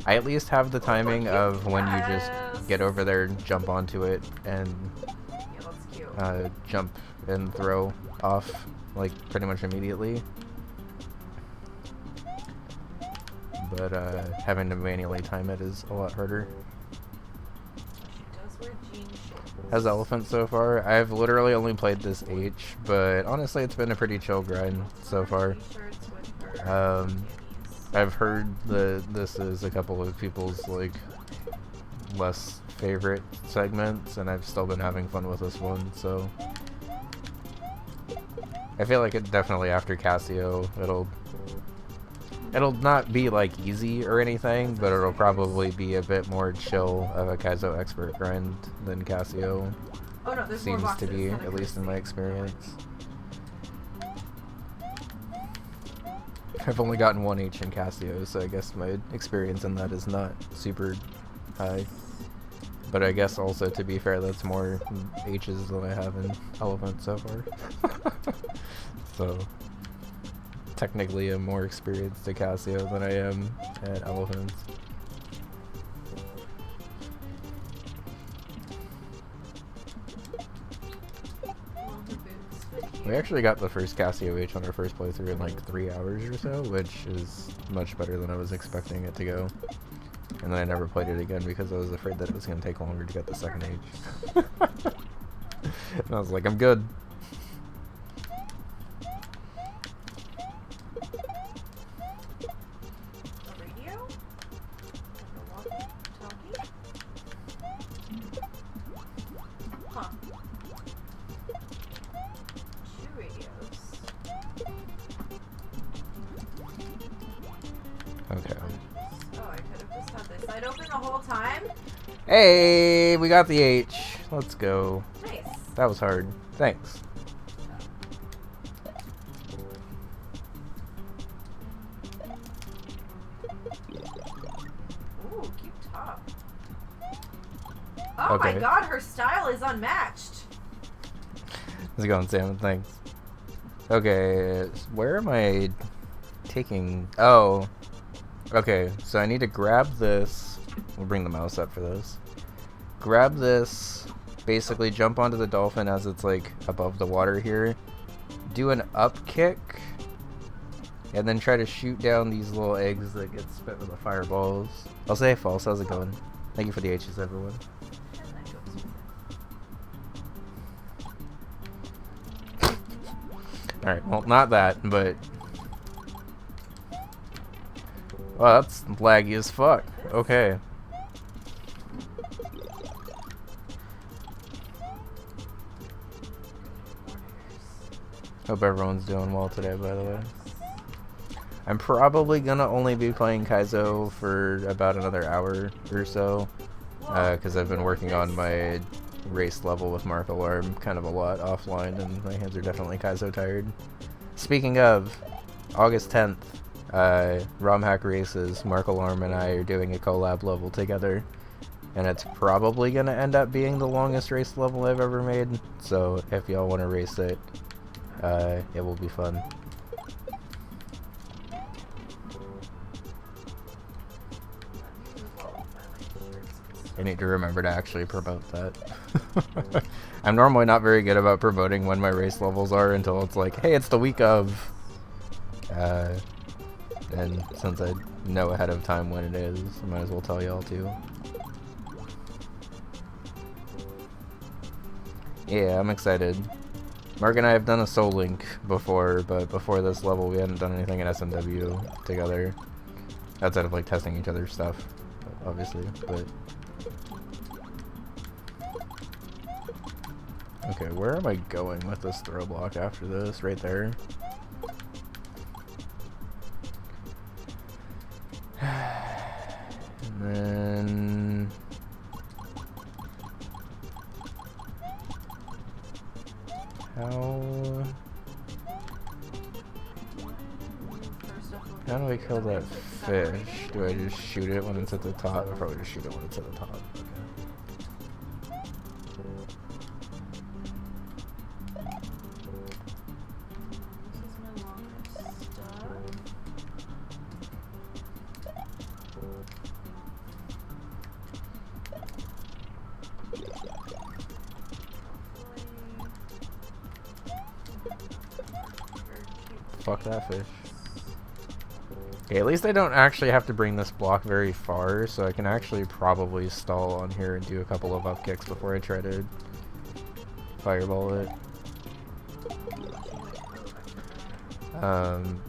I at least have the timing of when you just get over there and jump onto it and jump and throw off like pretty much immediately. But having to manually time it is a lot harder. How's Elephant so far? I've literally only played this H, but honestly it's been a pretty chill grind so far. I've heard that this is a couple of people's like less favorite segments, and I've still been having fun with this one, so I feel like it definitely after Casio it'll not be like easy or anything, but it'll probably be a bit more chill of a Kaizo expert grind than Casio seems to be, at least in my experience. I've only gotten one H in Casio, so I guess my experience in that is not super high. But I guess also, to be fair, that's more H's than I have in Elephant so far. So technically I'm more experienced at Casio than I am at Elephant. We actually got the first Casio H on our first playthrough in like 3 hours or so, which is much better than I was expecting it to go. And then I never played it again because I was afraid that it was going to take longer to get the second H. And I was like, I'm good. Hey, we got the H. Let's go. Nice. That was hard. Thanks. Ooh, cute top. Oh Okay. my god, her style is unmatched. How's it going, Sam? Thanks. Okay, where am I taking... Oh. Okay, so I need to grab this. We'll bring the mouse up for this. Grab this, basically jump onto the dolphin as it's like above the water here. Do an up kick, and then try to shoot down these little eggs that get spit with the fireballs. I'll say false. How's it going? Thank you for the H's, everyone. Alright, well, not that, but... Well, that's laggy as fuck. Okay. Hope everyone's doing well today, by the way. I'm probably gonna only be playing Kaizo for about another hour or so, because I've been working on my race level with Mark Alarm kind of a lot offline, and my hands are definitely Kaizo tired. Speaking of, August 10th, RomHack Races, Mark Alarm and I are doing a collab level together, and it's probably gonna end up being the longest race level I've ever made, so if y'all want to race it, it will be fun. I need to remember to actually promote that. I'm normally not very good about promoting when my race levels are until it's like, hey, it's the week of. And since I know ahead of time when it is, I might as well tell y'all too. Yeah, I'm excited. Mark and I have done a Soul Link before, but before this level we hadn't done anything in SMW together. Outside of like testing each other's stuff, obviously, but... Okay, where am I going with this throw block after this? Right there. And then... How do I kill that fish? Do I just shoot it when it's at the top? I'll probably just shoot it when it's at the top. Fuck that fish. Okay, at least I don't actually have to bring this block very far, so I can actually probably stall on here and do a couple of up kicks before I try to fireball it.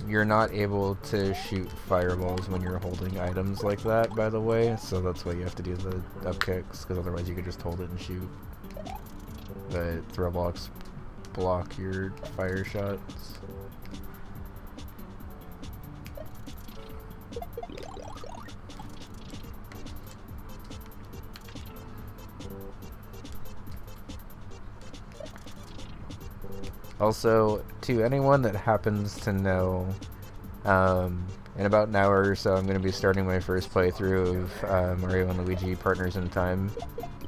You're not able to shoot fireballs when you're holding items like that, by the way, so that's why you have to do the up kicks, because otherwise you could just hold it and shoot. But throw blocks block your fire shots. Also, to anyone that happens to know, in about an hour or so I'm going to be starting my first playthrough of Mario and Luigi Partners in Time.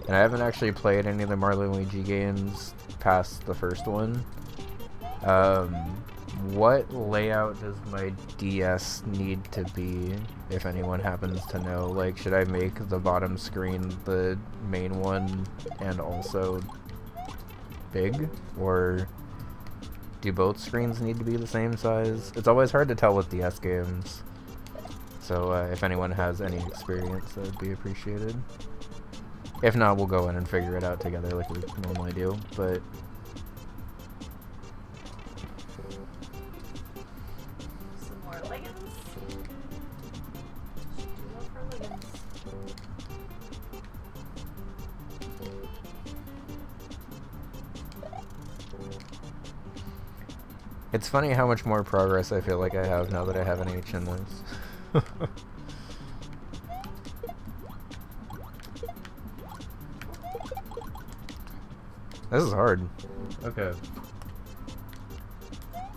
And I haven't actually played any of the Mario and Luigi games past the first one. What layout does my DS need to be, if anyone happens to know? Like, should I make the bottom screen the main one and also big? Or... do both screens need to be the same size? It's always hard to tell with DS games. So if anyone has any experience, that would be appreciated. If not, we'll go in and figure it out together like we normally do. But some more leggings. Go for leggings. it's funny how much more progress I feel like I have now that I have an H in this. This is hard. Okay.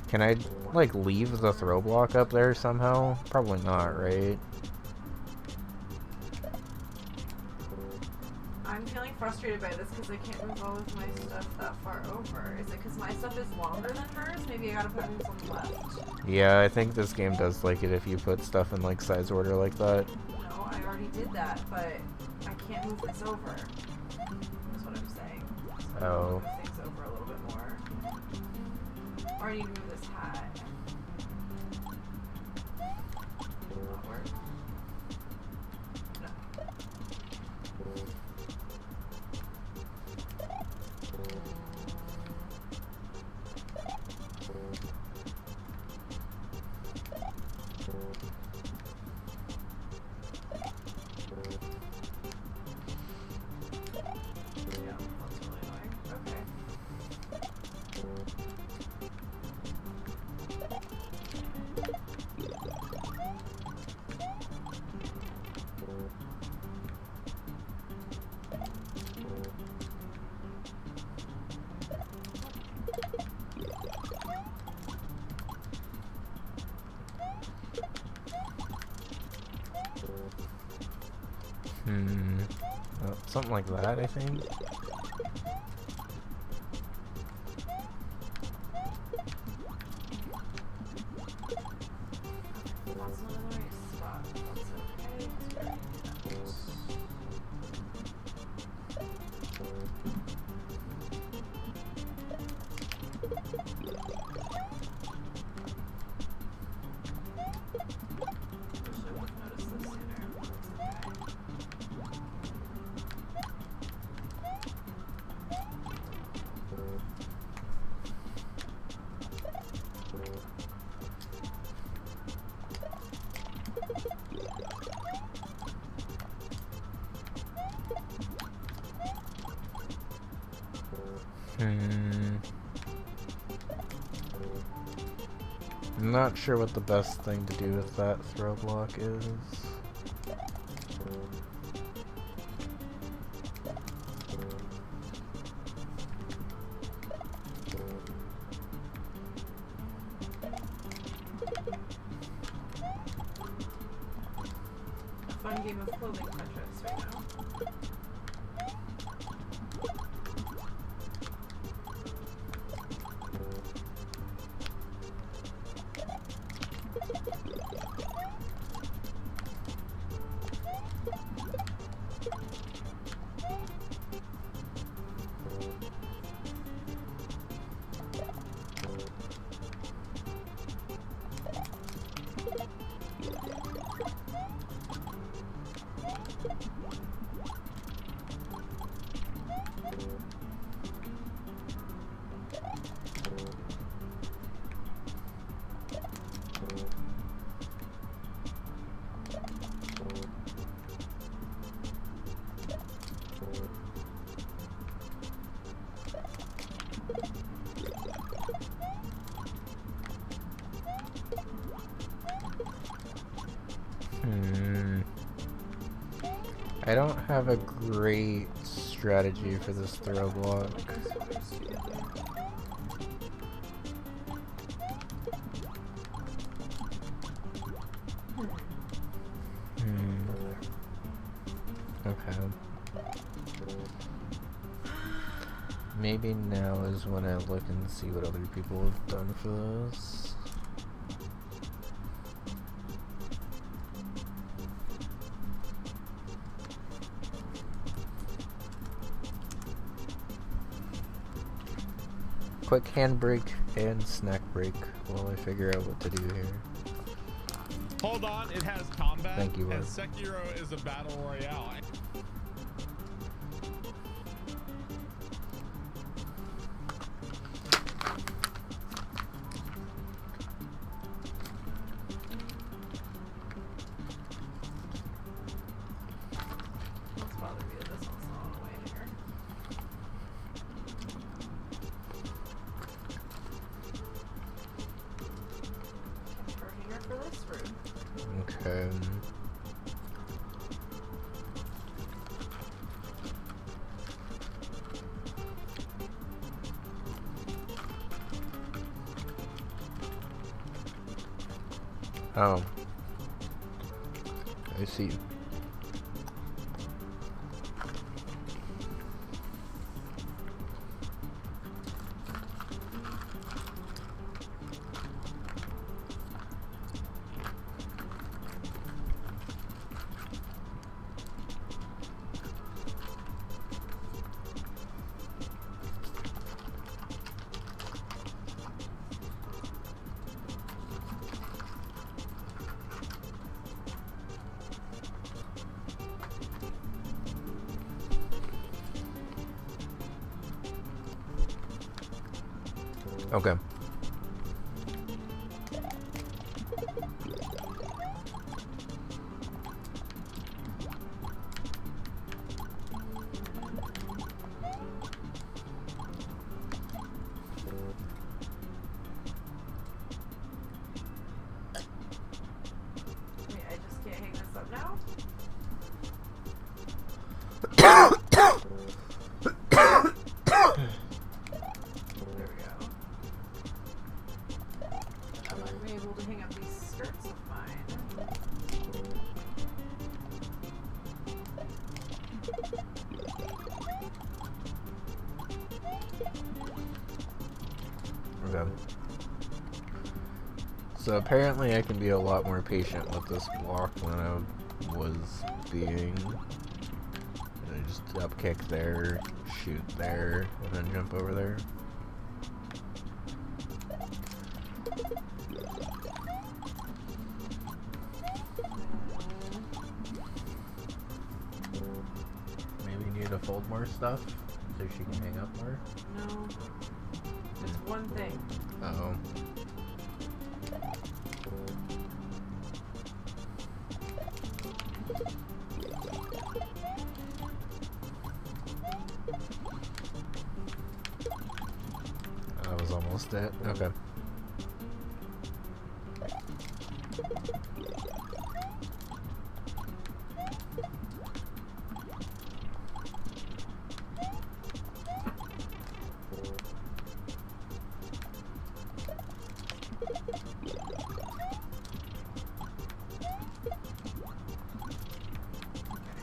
Can I, like, leave the throw block up there somehow? Probably not, right? I'm feeling frustrated by this because I can't move all of my stuff that far over. Is it because my stuff is longer than hers? Maybe I gotta put things on the left. Yeah, I think this game does like it if you put stuff in, like, size order like that. No, I already did that, but I can't move this over. That's what I'm saying. So I Oh. need to move things over a little bit more. Or I need to move this hat. Will that work? No. Yeah, that's really annoying. Okay. Something like that, I think. That's not in the right spot. That's okay. It's very nice. Hmm. I'm not sure what the best thing to do with that throw block is. A fun game of clothing Tetris right now. I don't have a great strategy for this throw block. Okay. Maybe now is when I look and see what other people have done for this. Quick handbrake and snack break while I figure out what to do here. Hold on, it has combat. Thank you, and Ward. Sekiro is a battle royale. Let's bother me that this one's not on the way here. Or hanger for this room. Okay. Oh. I see. Okay. Wait, I just can't hang this up now? There we go. I'm not gonna be able to hang up these skirts of mine. Okay. So apparently I can be a lot more patient with this block than I was being. I just up kick there, shoot there, and then jump over there. Maybe need to fold more stuff so she can hang up more. No. Just one thing. Uh-oh. missed it. Okay.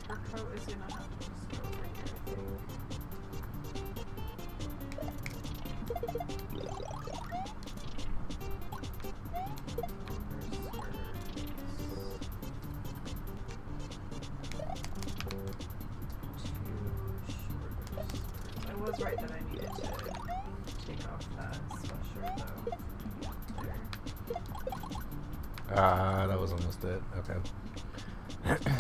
Her coat is gonna have to just go over here, I think. I was right that I needed to take off that sweatshirt though. There. Ah, that was almost it. Okay. Have that.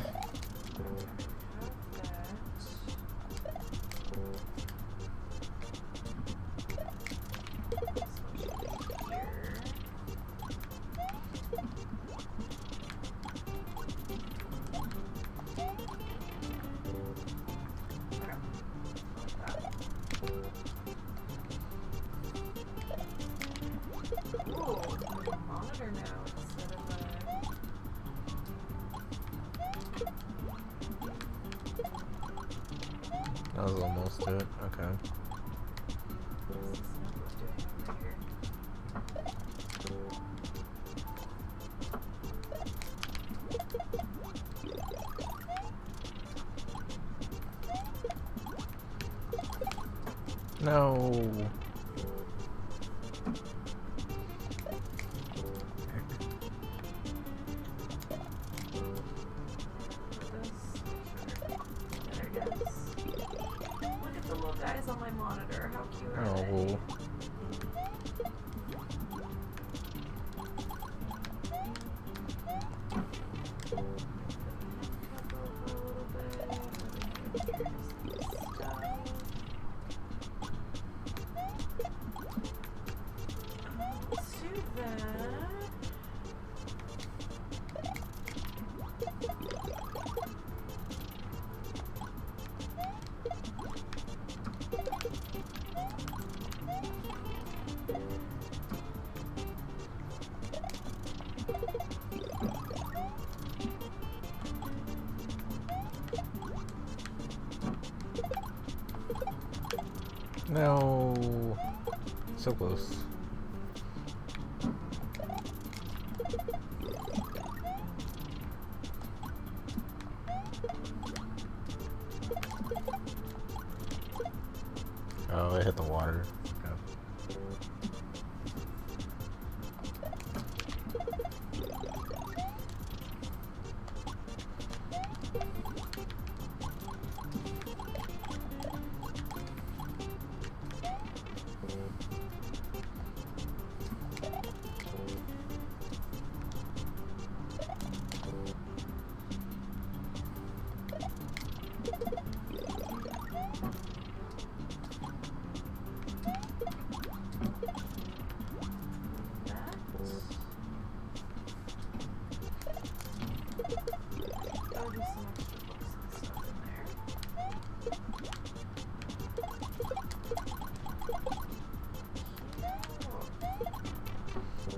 Monitor now instead of That was almost it. Okay. what's this notebook doing over here? No. There it is. Look at the little guys on my monitor. How cute are they? Oh. Let's do that. No. So close. Oh, it hit the water. Okay.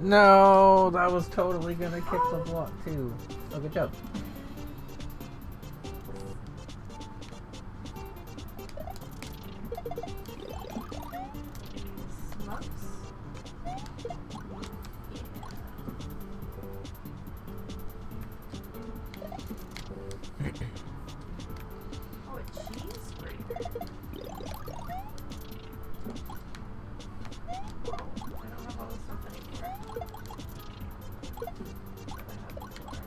No, that was totally gonna kick the block too. Oh, good job. Oh, a cheese grater. Oh, I don't have all this stuff anymore. But I have it before.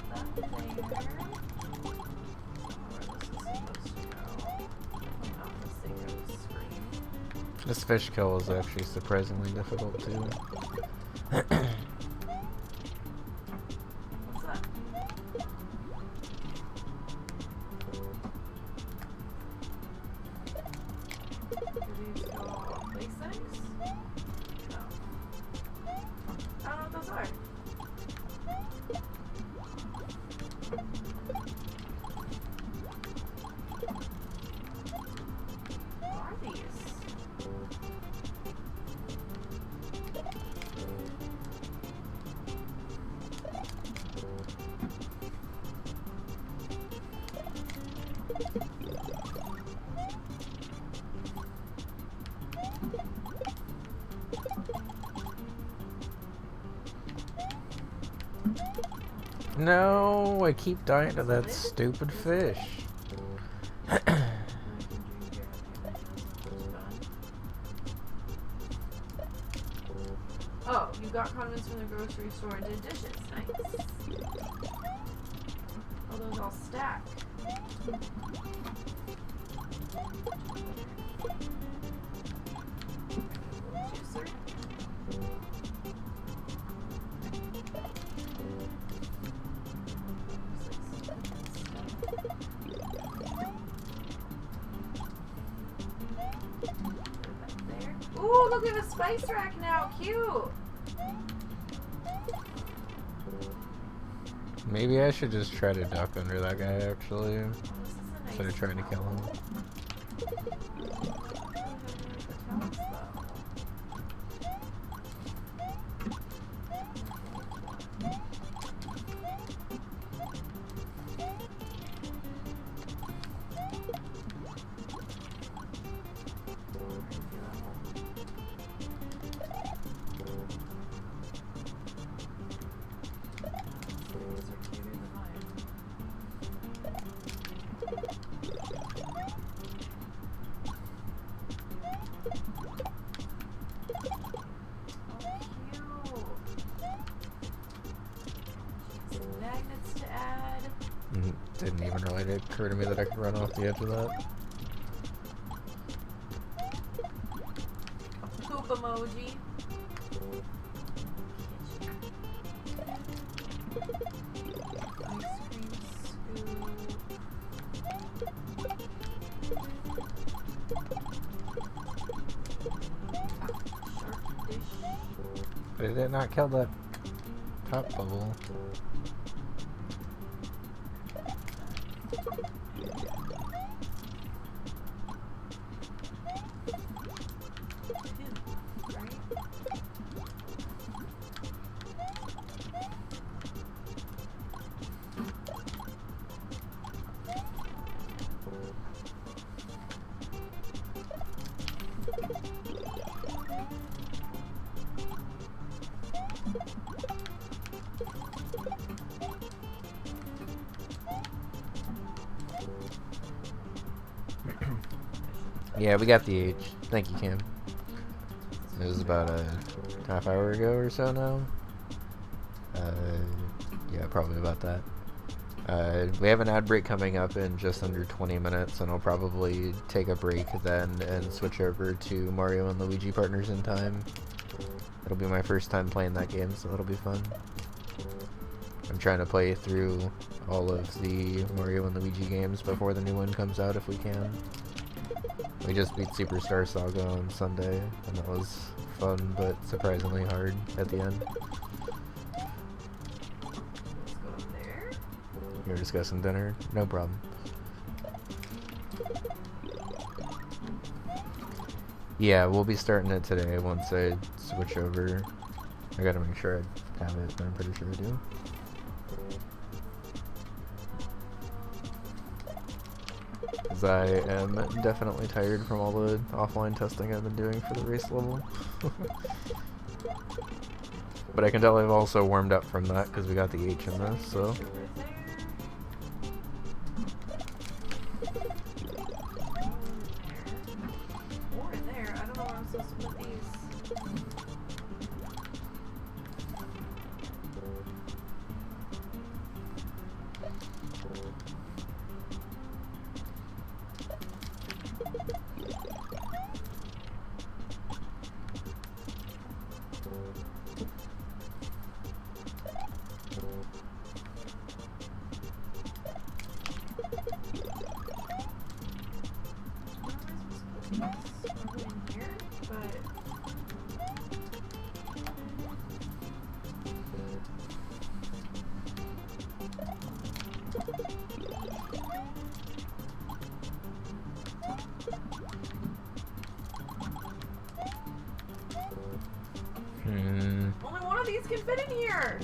That there. Where this is supposed to go. I'm not missing a screen. This fish kill is actually surprisingly difficult too. What's that? Do these go on place things? No. I don't know what those are. No, I keep dying to that stupid fish. Oh, you got condiments from the grocery store and did dishes. Nice. Oh, those all stack. Juicer. Ooh, look at a spice rack now. Cute. Maybe I should just try to duck under that guy, actually, Oh, this is a nice instead of trying to kill him. Magnets to add. Didn't even really occur to me that I could run off the edge of that. Poop emoji. Ice cream scoop. Shark dish. But it did not kill that top bubble. Yeah, we got the H. Thank you, Kim. It was about a half hour ago or so now. Yeah, probably about that. We have an ad break coming up in just under 20 minutes, and I'll probably take a break then and switch over to Mario and Luigi Partners in Time. It'll be my first time playing that game, so that'll be fun. I'm trying to play through all of the Mario and Luigi games before the new one comes out if we can. We just beat Superstar Saga on Sunday, and that was fun, but surprisingly hard at the end. Let's go up there. You're discussing dinner? No problem. Yeah, we'll be starting it today once I switch over. I gotta make sure I have it, but I'm pretty sure I do. Because I am definitely tired from all the offline testing I've been doing for the race level. But I can tell I've also warmed up from that because we got the H in this, so. Or in there. I don't know where I'm supposed to put these. Probably in here, but only one of these can fit in here.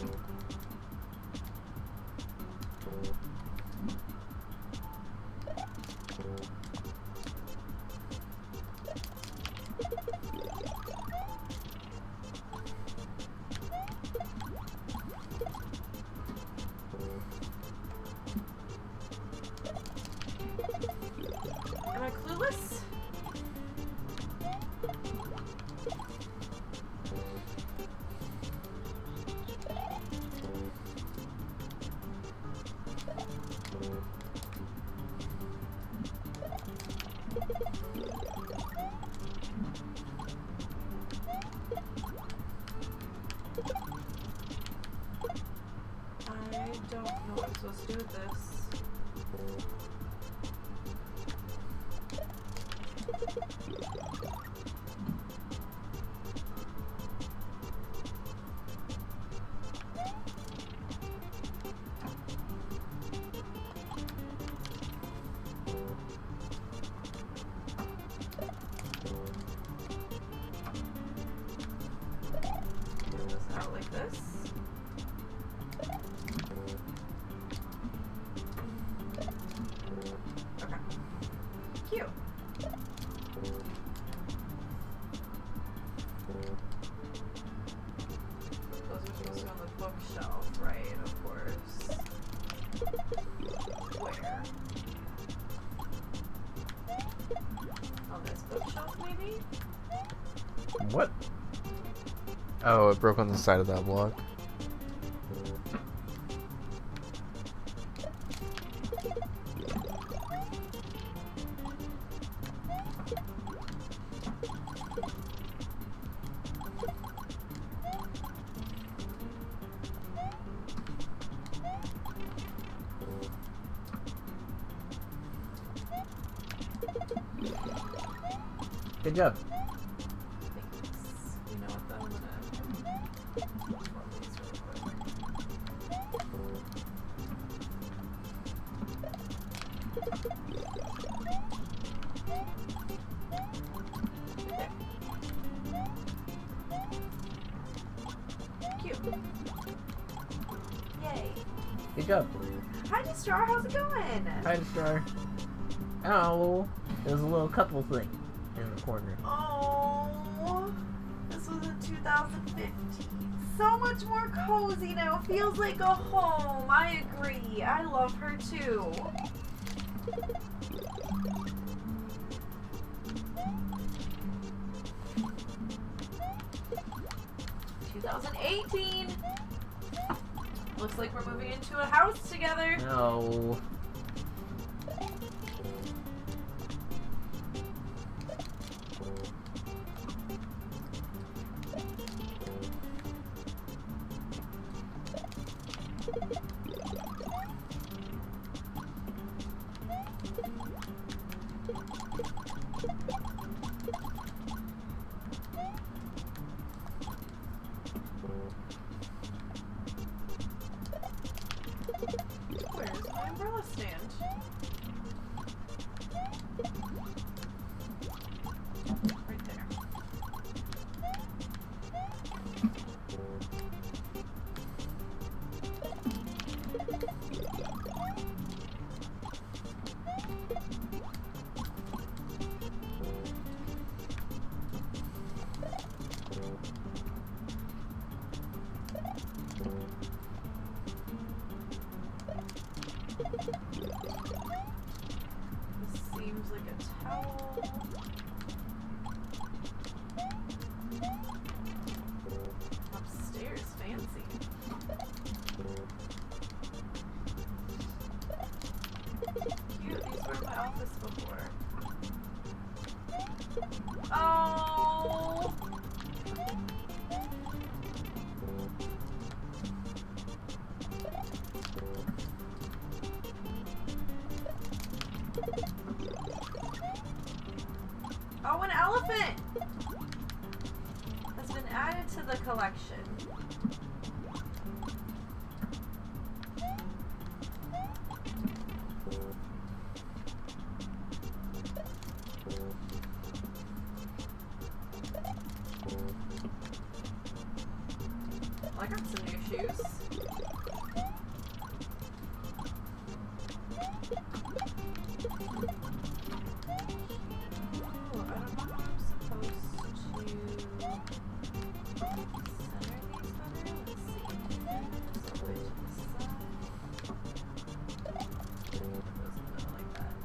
I don't know what I'm supposed to do with this. Move this out like this. Okay. Cute. Those are supposed to be on the bookshelf, right? Of course. Where? On this bookshelf, maybe? What? Oh, it broke on the side of that block. Good job. Thanks. You know what, though? I'm gonna swap these really quick. There. Cute. Yay. Good job. Hi, Destar. How's it going? Hi, Star. Oh, there's a little couple thing in the corner. Oh, this was in 2015. So much more cozy now. Feels like a home. I agree. I love her too. "2018. Looks like we're moving into a house together." No. Where's my umbrella stand? Right there. This seems like a towel. Upstairs, fancy. Cute, these were in my office before. Oh! Oh, an elephant! Has been added to the collection. I got some new shoes. Ooh, I don't know how I'm supposed to center these better. Let's see. There's a way to the side. It goes in the middle like that.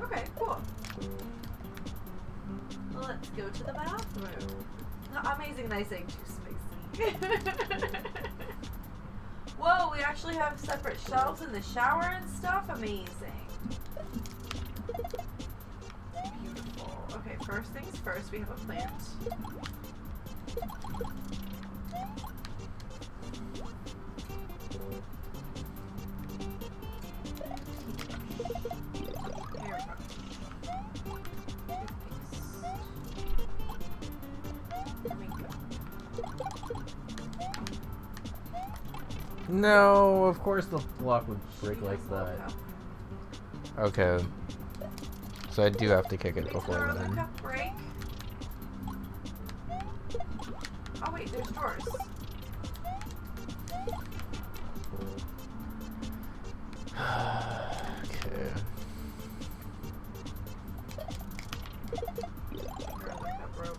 Okay, cool. Let's go to the bathroom. Amazing, nice, anxious, spacey. Whoa, we actually have separate shelves in the shower and stuff? Amazing. Beautiful. Okay, first things first, we have a plant. No, of course the block would break like that. Okay. So I do have to kick it before Does the then. cup break? Oh wait, there's drawers. Okay. Girl, the cup broke.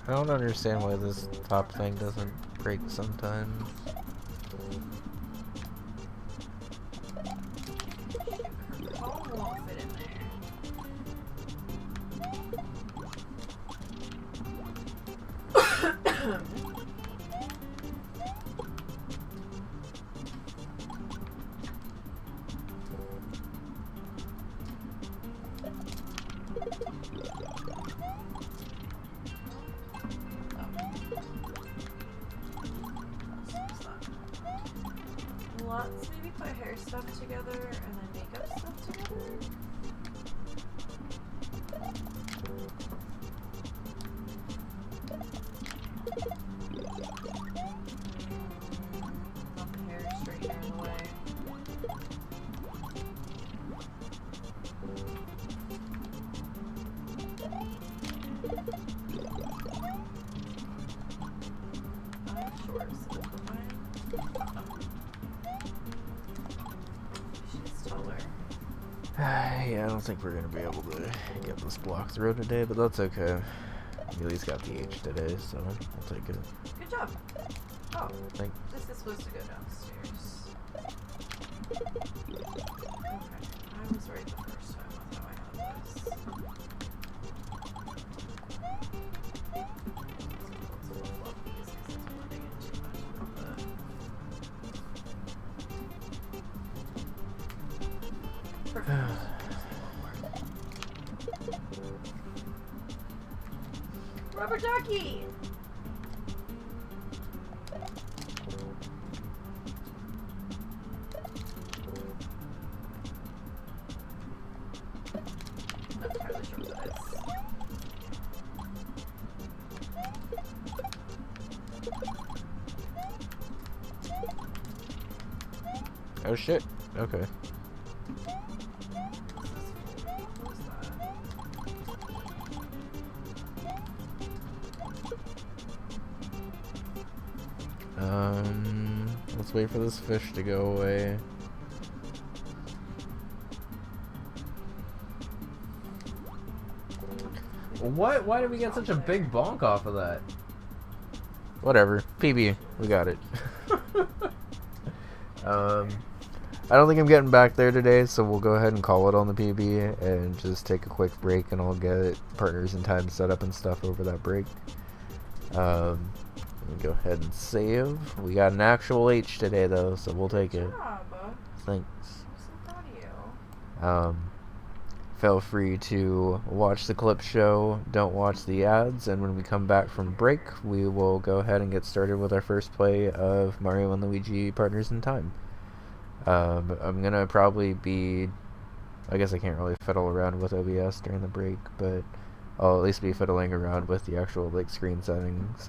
I don't understand why this top thing doesn't break sometimes. Her phone won't fit in there. Let's maybe put hair stuff together and then makeup stuff together. Not the hair straightener in the way. I'm short, so we'll put mine. She's taller. Yeah, I don't think we're gonna be able to get this block through today, but that's okay. We at least got the H today, so we'll take it. Good job. Oh, Thank. this is supposed to go downstairs. Okay, I was right the first time with how I had this. Let's flip these because it's blending in too much with the... Perfect. Rubber ducky! Not entirely sure what that is. Oh shit. Okay. What was that? Let's wait for this fish to go away. What? Why did we get such a big bonk off of that? Whatever. PB. We got it. I don't think I'm getting back there today, so we'll go ahead and call it on the PB and just take a quick break, and I'll get partners and time set up and stuff over that break. Let me go ahead and save. We got an actual H today, though, so we'll take it. Good job. thanks. I'm so proud of you. Feel free to watch the clip show, don't watch the ads, and when we come back from break, we will go ahead and get started with our first play of Mario and Luigi Partners in Time. I'm gonna probably be, I guess I can't really fiddle around with OBS during the break, but I'll at least be fiddling around with the actual like screen settings